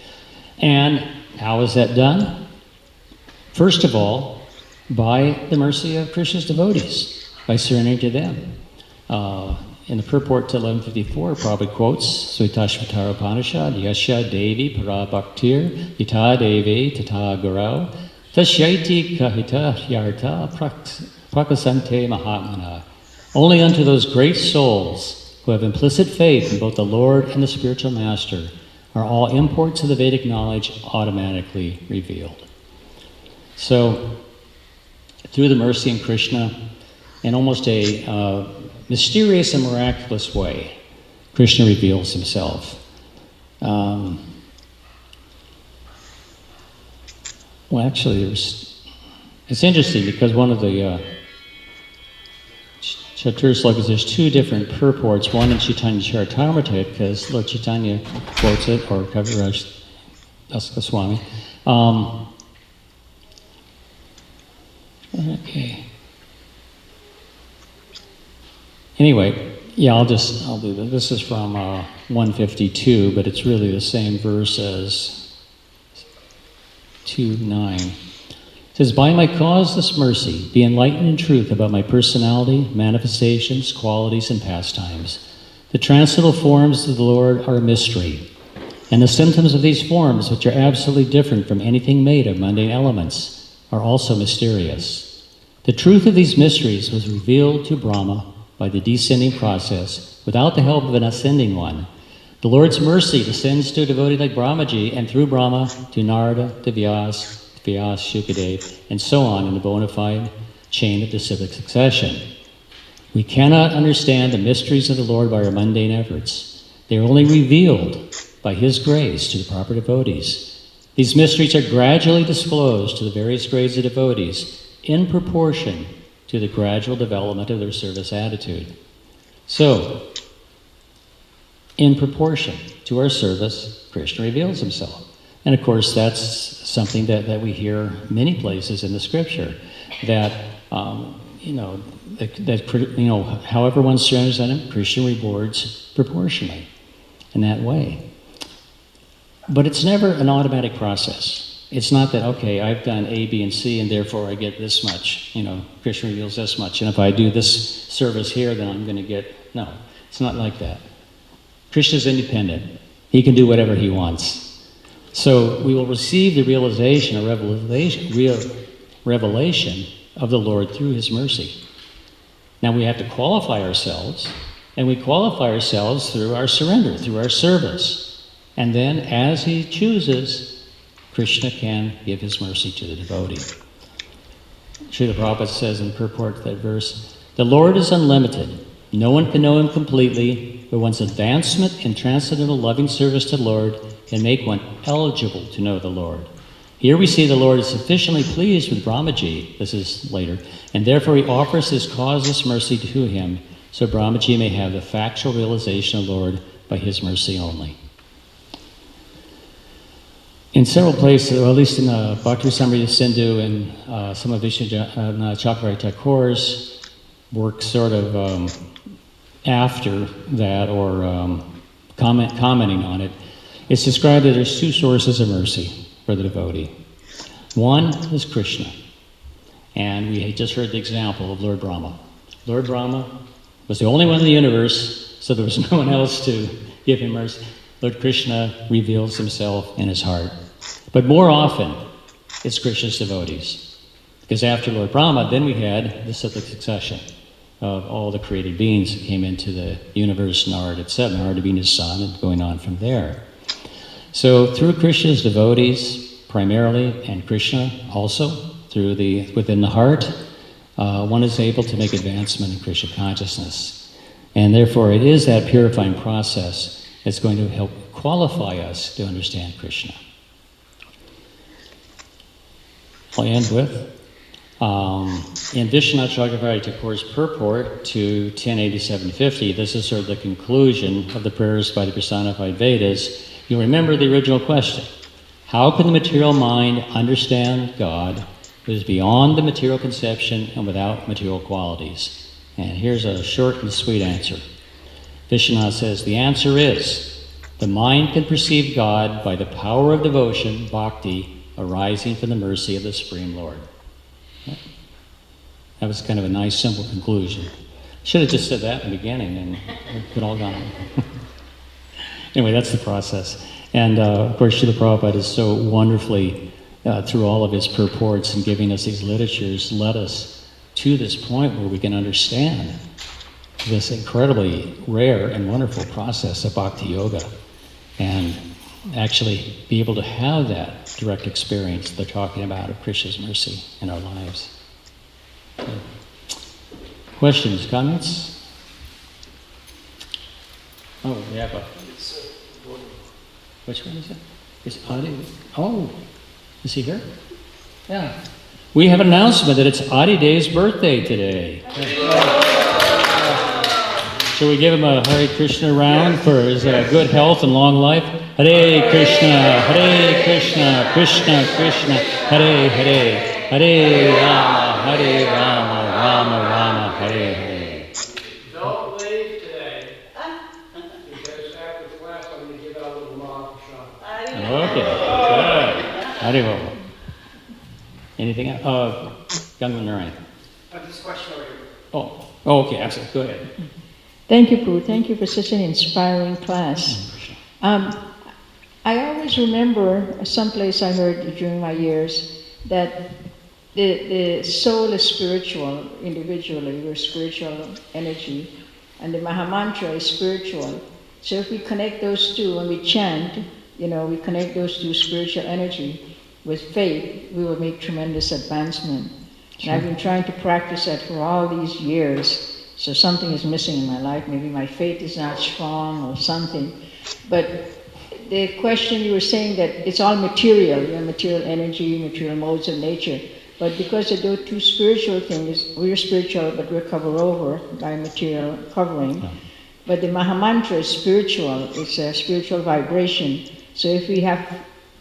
And how is that done? First of all, by the mercy of Krishna's devotees, by surrendering to them. In the purport to 1154, Prabhupada quotes Svetashvatara Upanishad, Yasya Devi Parabhaktir Yata Devi Tata Gurau Tasyaiti Kahita Yarta Prakasante Mahatmana. Only unto those great souls who have implicit faith in both the Lord and the spiritual master are all imports of the Vedic knowledge automatically revealed. So, through the mercy in Krishna, in almost a mysterious and miraculous way, Krishna reveals himself. Well, actually, it's interesting because one of the Chatur slokas, there's two different purports. One in Chaitanya Charitamrita, because Lord Chaitanya quotes it, or Kaviraj Das Goswami. Okay. Anyway, yeah, I'll do this. This is from 152, but it's really the same verse as 2:9. It says, by my causeless mercy, be enlightened in truth about my personality, manifestations, qualities, and pastimes. The transcendental forms of the Lord are a mystery, and the symptoms of these forms, which are absolutely different from anything made of mundane elements, are also mysterious. The truth of these mysteries was revealed to Brahma by the descending process, without the help of an ascending one. The Lord's mercy descends to a devotee like Brahmaji, and through Brahma to Narada, to Vyas, Shukadev, and so on in the bona fide chain of disciplic succession. We cannot understand the mysteries of the Lord by our mundane efforts. They are only revealed by His grace to the proper devotees. These mysteries are gradually disclosed to the various grades of devotees in proportion to the gradual development of their service attitude. So, in proportion to our service, Krishna reveals himself. And of course, that's something that we hear many places in the scripture, that, however one surrenders on him, Krishna rewards proportionally in that way. But it's never an automatic process. It's not that, okay, I've done A, B, and C, and therefore I get this much, Krishna reveals this much, and if I do this service here, then I'm going to get... No, it's not like that. Krishna's independent. He can do whatever he wants. So we will receive the revelation of the Lord through His mercy. Now we have to qualify ourselves, and we qualify ourselves through our surrender, through our service. And then, as He chooses, Krishna can give His mercy to the devotee. Srila Prabhupada says in purport to that verse, the Lord is unlimited. No one can know Him completely, but one's advancement in transcendental loving service to the Lord can make one eligible to know the Lord. Here we see the Lord is sufficiently pleased with Brahmaji, this is later, and therefore He offers His causeless mercy to him, so Brahmaji may have the factual realization of the Lord by his mercy only. In several places, or at least in Bhakti Samrita Sindhu and some of Vishnu Chakravarti Thakur's work sort of after that, or commenting on it, it's described that there's two sources of mercy for the devotee. One is Krishna, and we just heard the example of Lord Brahma. Lord Brahma was the only one in the universe, so there was no one else to give him mercy. Lord Krishna reveals himself in his heart. But more often, it's Krishna's devotees. Because after Lord Brahma, then we had the cyclic succession of all the created beings that came into the universe, Narada, etc., Narada being his son, and going on from there. So through Krishna's devotees, primarily, and Krishna also, through within the heart, one is able to make advancement in Krishna consciousness. And therefore, it is that purifying process that's going to help qualify us to understand Krishna. I'll end with, in Vishwanath Chakravarti Thakur's purport to 108750, this is sort of the conclusion of the prayers by the personified Vedas. You'll remember the original question. How can the material mind understand God who is beyond the material conception and without material qualities? And here's a short and sweet answer. Vishwanath says, the answer is, the mind can perceive God by the power of devotion, bhakti, arising from the mercy of the Supreme Lord. That was kind of a nice, simple conclusion. Should have just said that in the beginning and it would all gone. Anyway, that's the process. And of course, Srila Prabhupada is so wonderfully, through all of his purports and giving us these literatures, led us to this point where we can understand this incredibly rare and wonderful process of Bhakti Yoga. And actually be able to have that direct experience they're talking about of Krishna's mercy in our lives. Okay. Questions, comments? Oh, we have a... Which one is it? It's Adi. Oh, is he here? Yeah. We have an announcement that it's Adi Day's birthday today. Shall we give him a Hare Krishna round for his good health and long life? Hare Krishna, Krishna Krishna, Hare Hare, Hare Rama, Rama Rama, Hare Hare. Don't leave today, because after class I'm going to give out a little Mahaprasad. Okay, good. Hare. Anything else? Young Narayan. This question over here. Oh, okay, absolutely. Go ahead. Thank you, Prabhu. Thank you for such an inspiring class. I always remember someplace I heard during my years that the soul is spiritual individually, we're spiritual energy, and the Mahamantra is spiritual. So if we connect those two, when we chant, we connect those two spiritual energy with faith, we will make tremendous advancement. Sure. And I've been trying to practice that for all these years. So something is missing in my life. Maybe my faith is not strong or something. But the question you were saying that it's all material, material energy, material modes of nature. But because of those two spiritual things, we're spiritual, but we're covered over by material covering. Yeah. But the Mahamantra is spiritual. It's a spiritual vibration. So if we have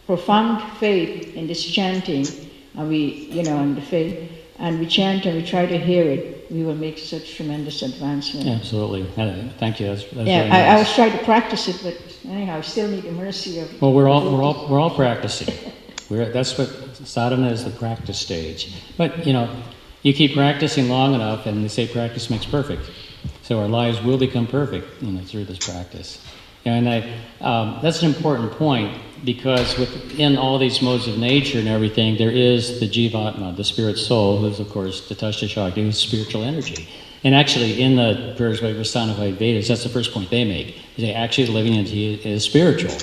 profound faith in this chanting, and we, in the faith, and we chant and we try to hear it, we will make such tremendous advancement. Yeah, absolutely. Thank you. That's yeah, nice. I was trying to practice it, but anyhow, I still need the mercy of. Well, we're all practicing. That's what sadhana is, the practice stage. But you keep practicing long enough, and they say practice makes perfect. So our lives will become perfect, through this practice. And that's an important point, because within all these modes of nature and everything, there is the Jivatma, the spirit soul, who's of course the Tatastha Shakti, who's spiritual energy. And actually, in the prayers by personified Vedas, that's the first point they make. They actually the living entity is spiritual.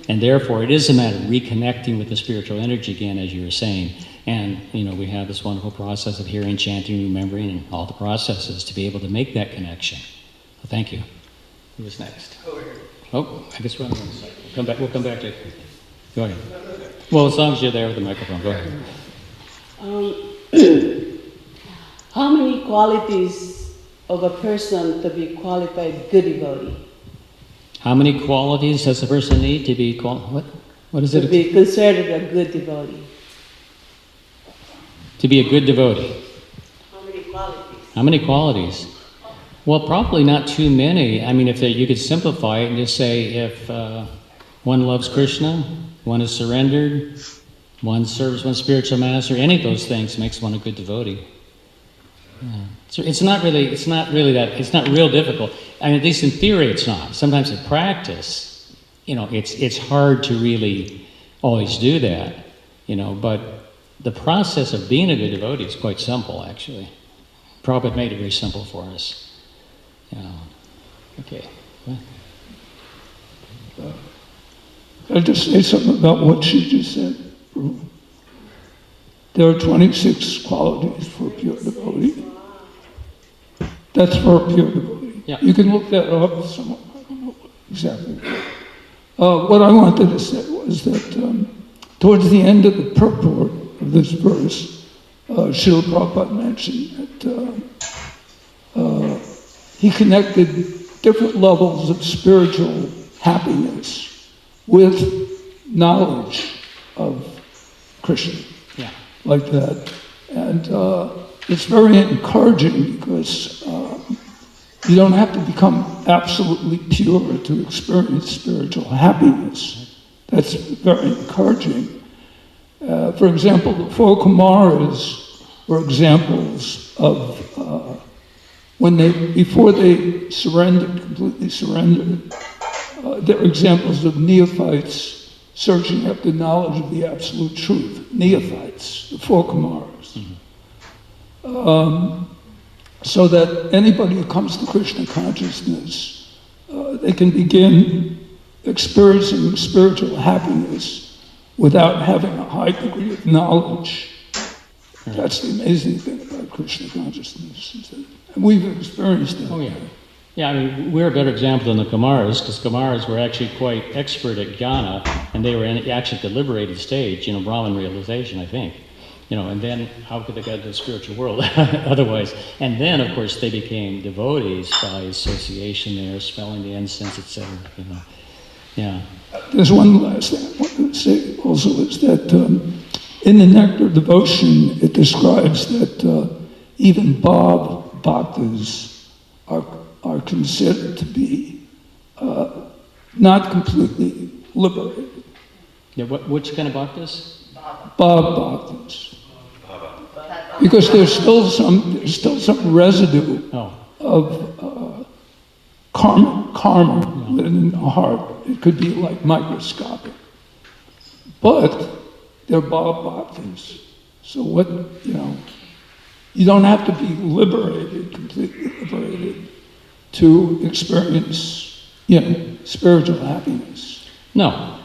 And therefore, it is a matter of reconnecting with the spiritual energy again, as you were saying. And, we have this wonderful process of hearing, chanting, remembering, and all the processes to be able to make that connection. So thank you. Who was next? Over here. Oh, I guess we'll come back. We'll come back to it. Go ahead. Well, as long as you're there with the microphone, go ahead. How many qualities of a person to be qualified good devotee? How many qualities does a person need to be what is it? To be considered a good devotee. To be a good devotee. How many qualities? How many qualities? Well, probably not too many. I mean, you could simplify it and just say if one loves Krishna, one is surrendered, one serves one spiritual master, any of those things makes one a good devotee. Yeah. So it's not real difficult. I mean, at least in theory it's not. Sometimes in practice, it's hard to really always do that, but the process of being a good devotee is quite simple, actually. Prabhupada made it very simple for us. Okay. I'll just say something about what she just said. There are 26 qualities for a pure devotee. That's for a pure devotee. Yeah. You can look that up somewhere. I don't know exactly. What I wanted to say was that towards the end of the purport of this verse, Srila Prabhupada mentioned that he connected different levels of spiritual happiness with knowledge of Krishna. Yeah. Like that. And it's very encouraging because you don't have to become absolutely pure to experience spiritual happiness. That's very encouraging. For example, the four Kumaras were examples of before they completely surrendered, they're examples of neophytes searching after knowledge of the absolute truth. Neophytes, the four Kumaras. Mm-hmm. So that anybody who comes to Krishna consciousness, they can begin experiencing spiritual happiness without having a high degree of knowledge. That's the amazing thing about Krishna consciousness, is that, and we've experienced that. Oh, yeah. Yeah, I mean, we're a better example than the Kumaras, because Kumaras were actually quite expert at jnana, and they were actually at the liberated stage, Brahman realization, I think. And then how could they get to the spiritual world otherwise? And then, of course, they became devotees by association there, smelling the incense, etc. Yeah. There's one last thing I want to say also, is that in the Nectar of Devotion, it describes that even Bhav Bhaktas are considered to be not completely liberated. Yeah. Which kind of bhaktas? Bhav Bhaktas. Because there's still some residue of karma in the heart. It could be like microscopic, but they're Bhav Bhaktas. So you don't have to be completely liberated to experience, spiritual happiness. No.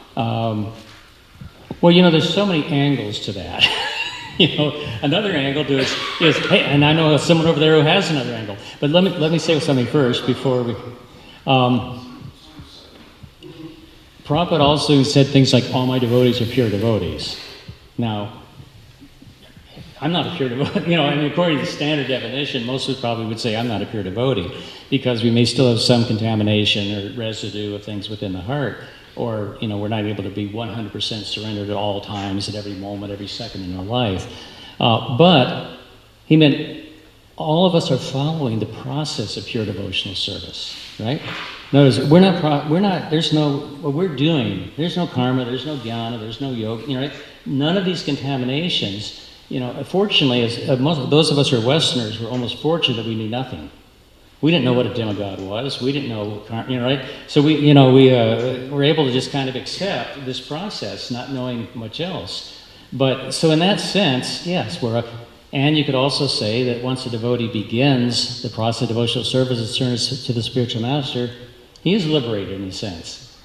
Well, there's so many angles to that. Another angle to it is, hey, and I know someone over there who has another angle. But let me say something first before we. Prabhupada also said things like, all my devotees are pure devotees. Now, I'm not a pure devotee. According to the standard definition, most of us probably would say I'm not a pure devotee, because we may still have some contamination or residue of things within the heart. Or, we're not able to be 100% surrendered at all times, at every moment, every second in our life. But he meant all of us are following the process of pure devotional service, right? Notice, what we're doing, there's no karma, there's no jnana, there's no yoga, right? None of these contaminations, fortunately, those of us who are Westerners were almost fortunate that we knew nothing. We didn't know what a demigod was. We didn't know, right? So we were able to just kind of accept this process, not knowing much else. But so in that sense, yes, and you could also say that once a devotee begins the process of devotional service and turns to the spiritual master, he is liberated in a sense.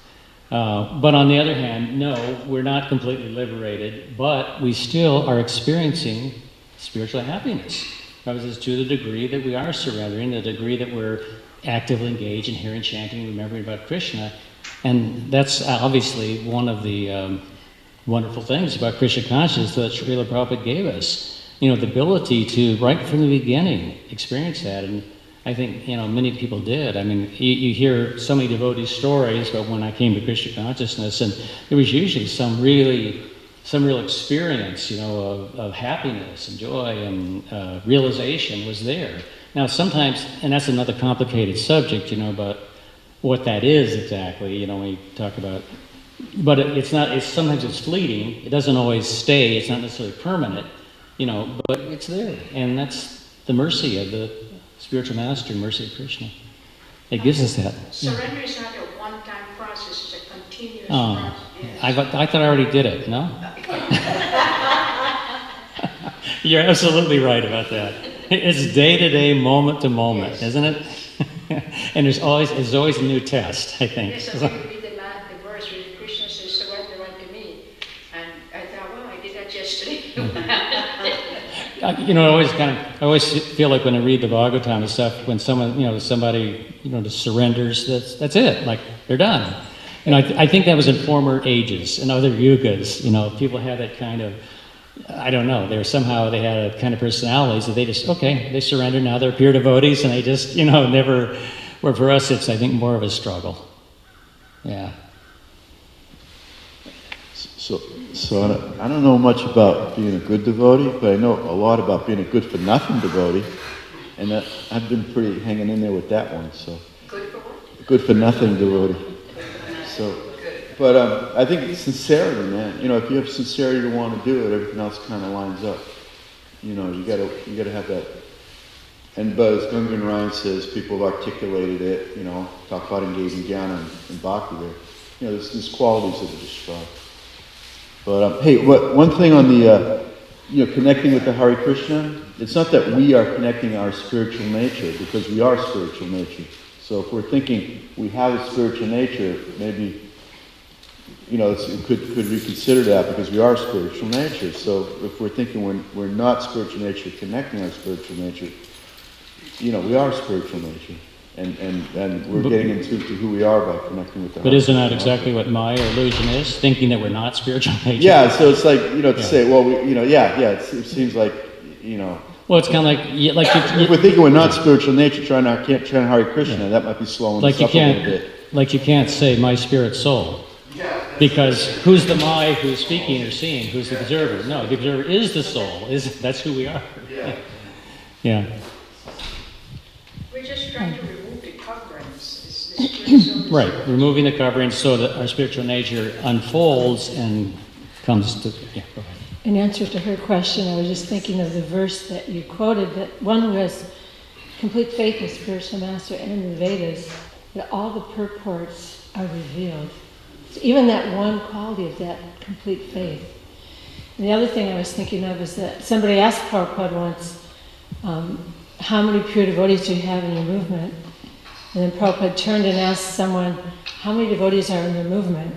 But on the other hand, no, we're not completely liberated, but we still are experiencing spiritual happiness. Because it's to the degree that we are surrendering, the degree that we're actively engaged in hearing, chanting, remembering about Krishna. And that's obviously one of the wonderful things about Krishna consciousness that Srila Prabhupada gave us. The ability to, right from the beginning, experience that. And I think, many people did. I mean, you hear so many devotee stories about when I came to Krishna consciousness, and there was usually some real experience, of happiness and joy and realization was there. Now, sometimes, and that's another complicated subject, about what that is exactly, when we talk about, but sometimes it's fleeting. It doesn't always stay. It's not necessarily permanent, but it's there. And that's the mercy of the spiritual master, mercy of Krishna. It gives us that. Surrender is not a one-time process, it's a continuous Oh, process. I thought I already did it, no? You're absolutely right about that. It's day to day, moment to moment, Yes. isn't it? And there's always a new test, I think. Yes, I think we read the verse where Krishna says, surrender unto me. And I thought, well, I did that yesterday. I always feel like when I read the Bhagavatam and stuff, when somebody just surrenders, that's it, like they're done. I think that was in former ages, in other yugas, people had that kind of, I don't know, they had a kind of personalities that they surrender, now they're pure devotees, and they just, never, where for us it's, I think, more of a struggle. Yeah. So I don't know much about being a good devotee, but I know a lot about being a good-for-nothing devotee, and I've been pretty hanging in there with that one. So Good for what? Good-for-nothing devotee. So, but I think it's sincerity, man. If you have sincerity to want to do it, everything else kind of lines up. You gotta have that. But as Gungan Ryan says, people have articulated it. Talk about engaging jnana and bhakti there. There's qualities that are described. But hey, one thing on the connecting with the Hare Krishna, it's not that we are connecting our spiritual nature, because we are spiritual nature. So if we're thinking we have a spiritual nature, maybe could reconsider that, because we are spiritual nature. So if we're thinking we're not spiritual nature connecting our spiritual nature, we are spiritual nature. And we're getting into who we are by connecting with the But isn't that exactly what Maya or illusion is? Thinking that we're not spiritual nature? Yeah, so it's like, to say, well, it seems like, Well, it's kind of like if we're thinking we're not spiritual nature, trying Hare Krishna, that might be slowing us up a little bit. Like you can't say my spirit soul. Because who's the my who's speaking or seeing? Who's the observer? No, the observer is the soul. That's who we are. Yeah. We're just trying to remove the coverings. Right, removing the covering so that our spiritual nature unfolds and comes to. Yeah, go ahead. In answer to her question, I was just thinking of the verse that you quoted, that one who has complete faith in spiritual master and in the Vedas, that all the purports are revealed. So even that one quality of that complete faith. And the other thing I was thinking of is that somebody asked Prabhupada once, how many pure devotees do you have in your movement? And then Prabhupada turned and asked someone, how many devotees are in their movement?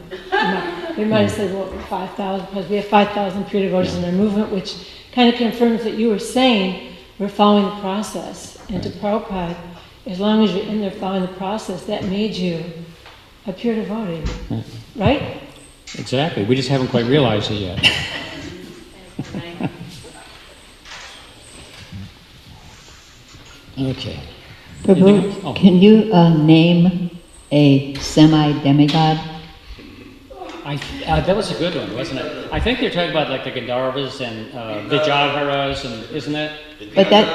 They might have said, well, 5,000, because we have 5,000 pure devotees in our movement, which kind of confirms that you were saying we're following the process. And to Prabhupada, as long as you're in there following the process, that made you a pure devotee. Right? Exactly. We just haven't quite realized it yet. Okay. Prabhu, can you name a semi-demigod? That was a good one, wasn't it? I think they're talking about like the Gandharvas and Vijayavaras, and isn't that? But that,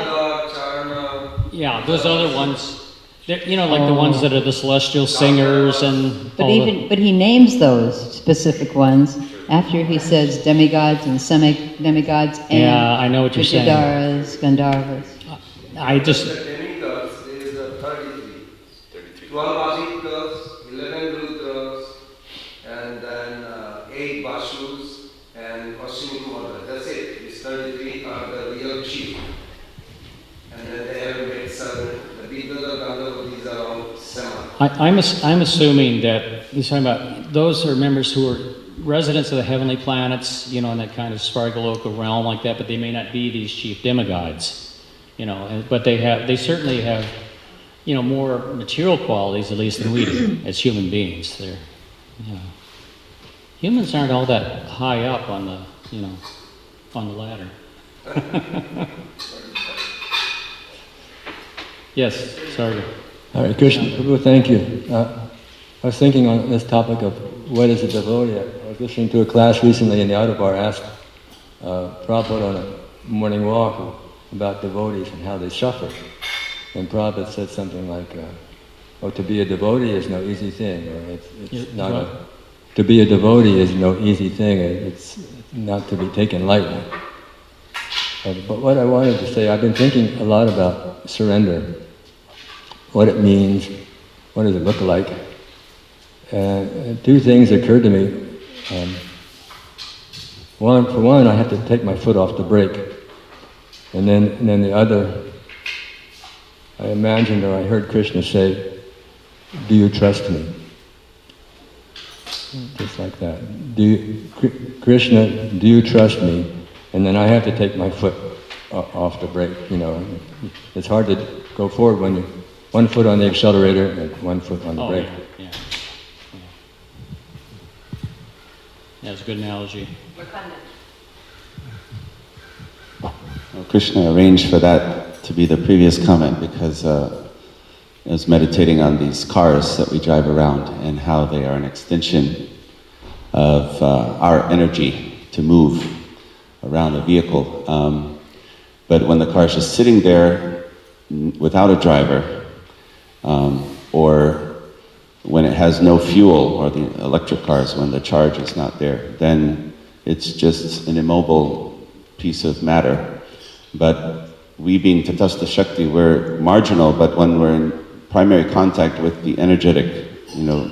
Yeah, those other ones. Like the ones that are the celestial singers and. but he names those specific ones after he says demigods and semi-demigods and Yeah, I know what you're saying. Vijayavaras, Gandharvas. I just. The demigods is 33. 12 Adityas, 11 Rudras, and then 8 Vashus and Ashwini Kumara. That's it. These 33 are the real chief. And then they have made 7. The people of Gandharva, these are all 7. I'm assuming that he's talking about those are members who are residents of the heavenly planets, in that kind of Svargaloka realm like that, but they may not be these chief demigods. But they certainly have, more material qualities, at least, than we do as human beings. Humans aren't all that high up on the, on the ladder. Yes, sorry. Hare Krishna, Prabhu, thank you. I was thinking on this topic of what is a devotee. I was listening to a class recently in the Autobar asked Prabhupada on a morning walk about devotees and how they suffer. And Prabhupada said something like, to be a devotee is no easy thing. Or to be a devotee is no easy thing. It's not to be taken lightly. But what I wanted to say, I've been thinking a lot about surrender, what it means, what does it look like. And two things occurred to me. For one, I have to take my foot off the brake. And then the other, I imagined or I heard Krishna say, "Do you trust me?" Just like that. Krishna, do you trust me? And then I have to take my foot off the brake, you know. It's hard to go forward when you're one foot on the accelerator and one foot on the brake. Yeah. That's a good analogy. Well, Krishna arranged for that to be the previous comment because I was meditating on these cars that we drive around and how they are an extension of our energy to move around the vehicle. But when the car is just sitting there without a driver, or when it has no fuel, or the electric cars, when the charge is not there, then it's just an immobile piece of matter. But we being Tatastha Shakti, we're marginal, but when we're in primary contact with the energetic, you know,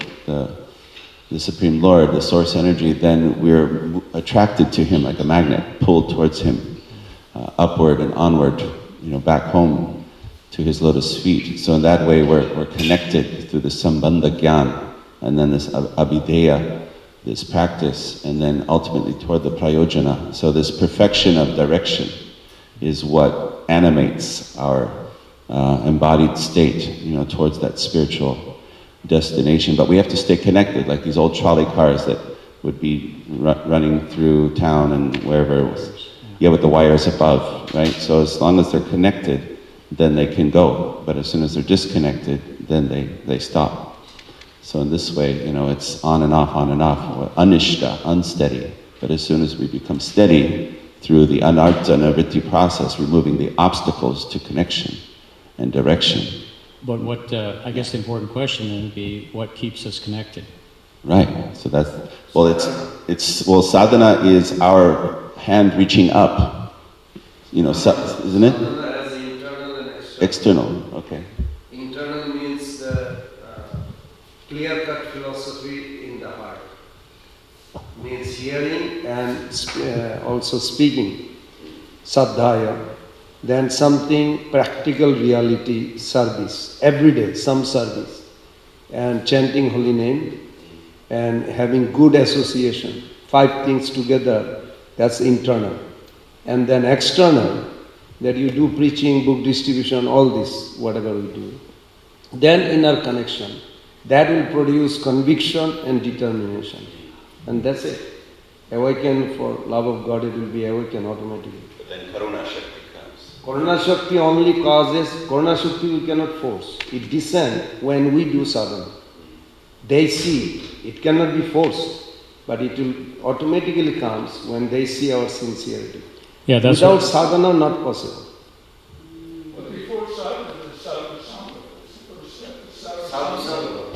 the Supreme Lord, the source energy, then we're attracted to Him like a magnet, pulled towards Him, upward and onward, you know, back home to His lotus feet. So in that way we're connected through the Sambandha Gyan, and then this Abhideya, this practice, and then ultimately toward the Prayojana. So this perfection of direction is what animates our embodied state, you know, towards that spiritual destination. But we have to stay connected, like these old trolley cars that would be running through town and wherever it was. Yeah, with the wires above, right? So as long as they're connected, then they can go. But as soon as they're disconnected, then they stop. So in this way, you know, it's on and off, or anishta, unsteady. But as soon as we become steady through the anartha nivritti process, removing the obstacles to connection and direction. But what, I guess the important question then would be, what keeps us connected? Right, so that's, well, sadhana is our hand reaching up, you know, isn't it? Sadhana as internal and external. External, okay. Internal means the clear-cut philosophy in the heart. Means hearing and also speaking, sadhaya. Then something practical reality, service, every day some service, and chanting holy name and having good association, 5 things together, that's internal. And then external, that you do preaching, book distribution, all this, whatever we do. Then inner connection, that will produce conviction and determination. And that's it. Awaken for love of God, it will be awakened automatically. But then Karuna Shakti. Karuna Shakti only causes, Karuna Shakti we cannot force. It descends when we do sadhana. They see, it cannot be forced, but it will automatically comes when they see our sincerity. Yeah, that's without sadhana, not possible. But before sadhana, it's sadhana.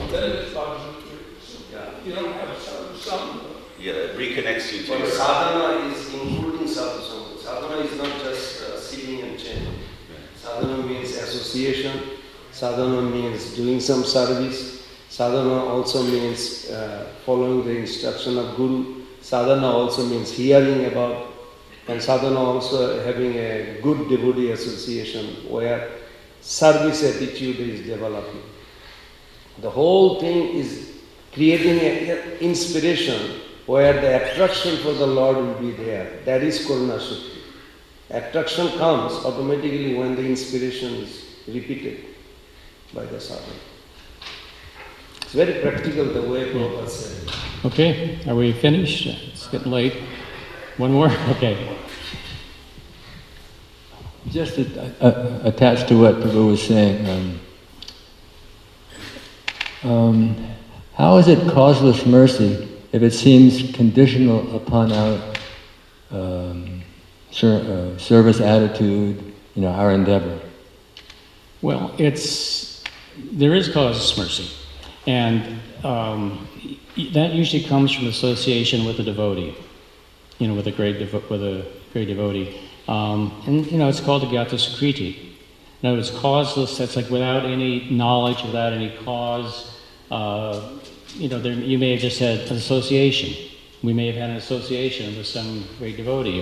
Then it's sadhana. You don't have sadhana. Yeah, it reconnects you to your sadhana is including sadhana. Sadhana is not just sitting and chanting. Sadhana means association. Sadhana means doing some service. Sadhana also means following the instruction of Guru. Sadhana also means hearing about, and sadhana also having a good devotee association where service attitude is developing. The whole thing is creating an inspiration where the attraction for the Lord will be there. That is Karuna Shakti. Attraction comes automatically when the inspiration is repeated by the sadhana. It's very practical the way Prabhupada said it. Okay, are we finished? It's getting late. One more? Okay. Just attached to what Prabhu was saying, how is it causeless mercy if it seems conditional upon our service attitude, our endeavor? Well, there is causeless mercy, and that usually comes from association with a devotee, with a great devotee. And it's called Agyata Sukriti. No, it's causeless. That's like without any knowledge, without any cause. You may have just had an association. We may have had an association with some great devotee,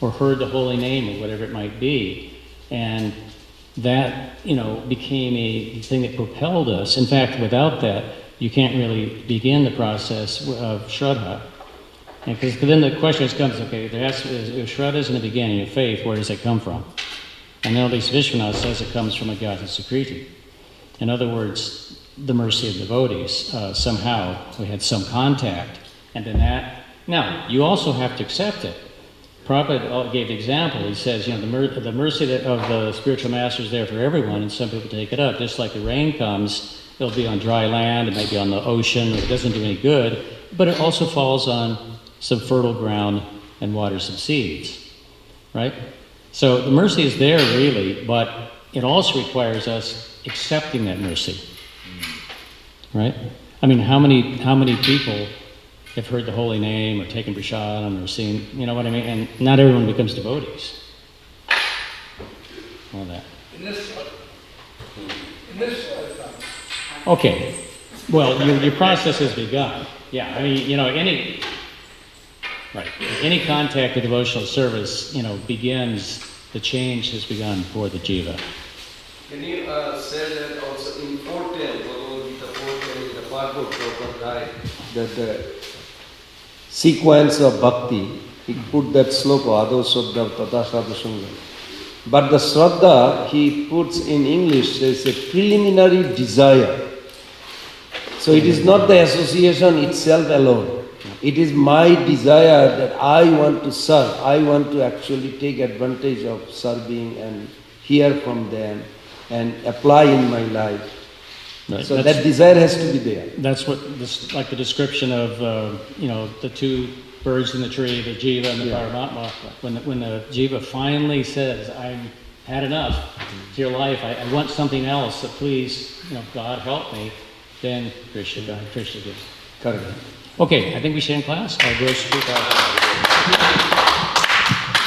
or heard the holy name, or whatever it might be, and that became a thing that propelled us. In fact, without that, you can't really begin the process of Shraddha. And because then the question comes, okay, if Shraddha is in the beginning of faith, where does it come from? And at least Vishwanath says it comes from Agyata Sukriti. In other words, the mercy of devotees. Somehow we had some contact, and then that. Now, you also have to accept it. Prabhupada gave the example. He says, the mercy of the spiritual master is there for everyone, and some people take it up. Just like the rain comes, it'll be on dry land, it may be on the ocean, it doesn't do any good, but it also falls on some fertile ground and waters some seeds, right? So the mercy is there really, but it also requires us accepting that mercy, right? I mean, how many people have heard the holy name or taken prasadam or seen, you know what I mean? And not everyone becomes devotees. All that. In this lifetime. Okay. Well, your process has begun. Yeah, I mean, any contact with devotional service, begins, the change has begun for the jiva. Can you say that also in 410, Bhagavad Gita 410, the Bhagavad Prabhupada guide, that the sequence of bhakti, he put that sloka, Ado Shraddha Tata Shraddha Sangha. But the Shraddha, he puts in English, says a preliminary desire. So it is not the association itself alone. It is my desire that I want to serve. I want to actually take advantage of serving and hear from them and apply in my life. Right. So that desire has to be there. That's like the description of, the two birds in the tree, the jiva and the paramatma. When the jiva finally says, I've had enough of your life, I want something else, so please, God help me, then Krishna gives. Correct. Okay, I think we should end class. I'll go to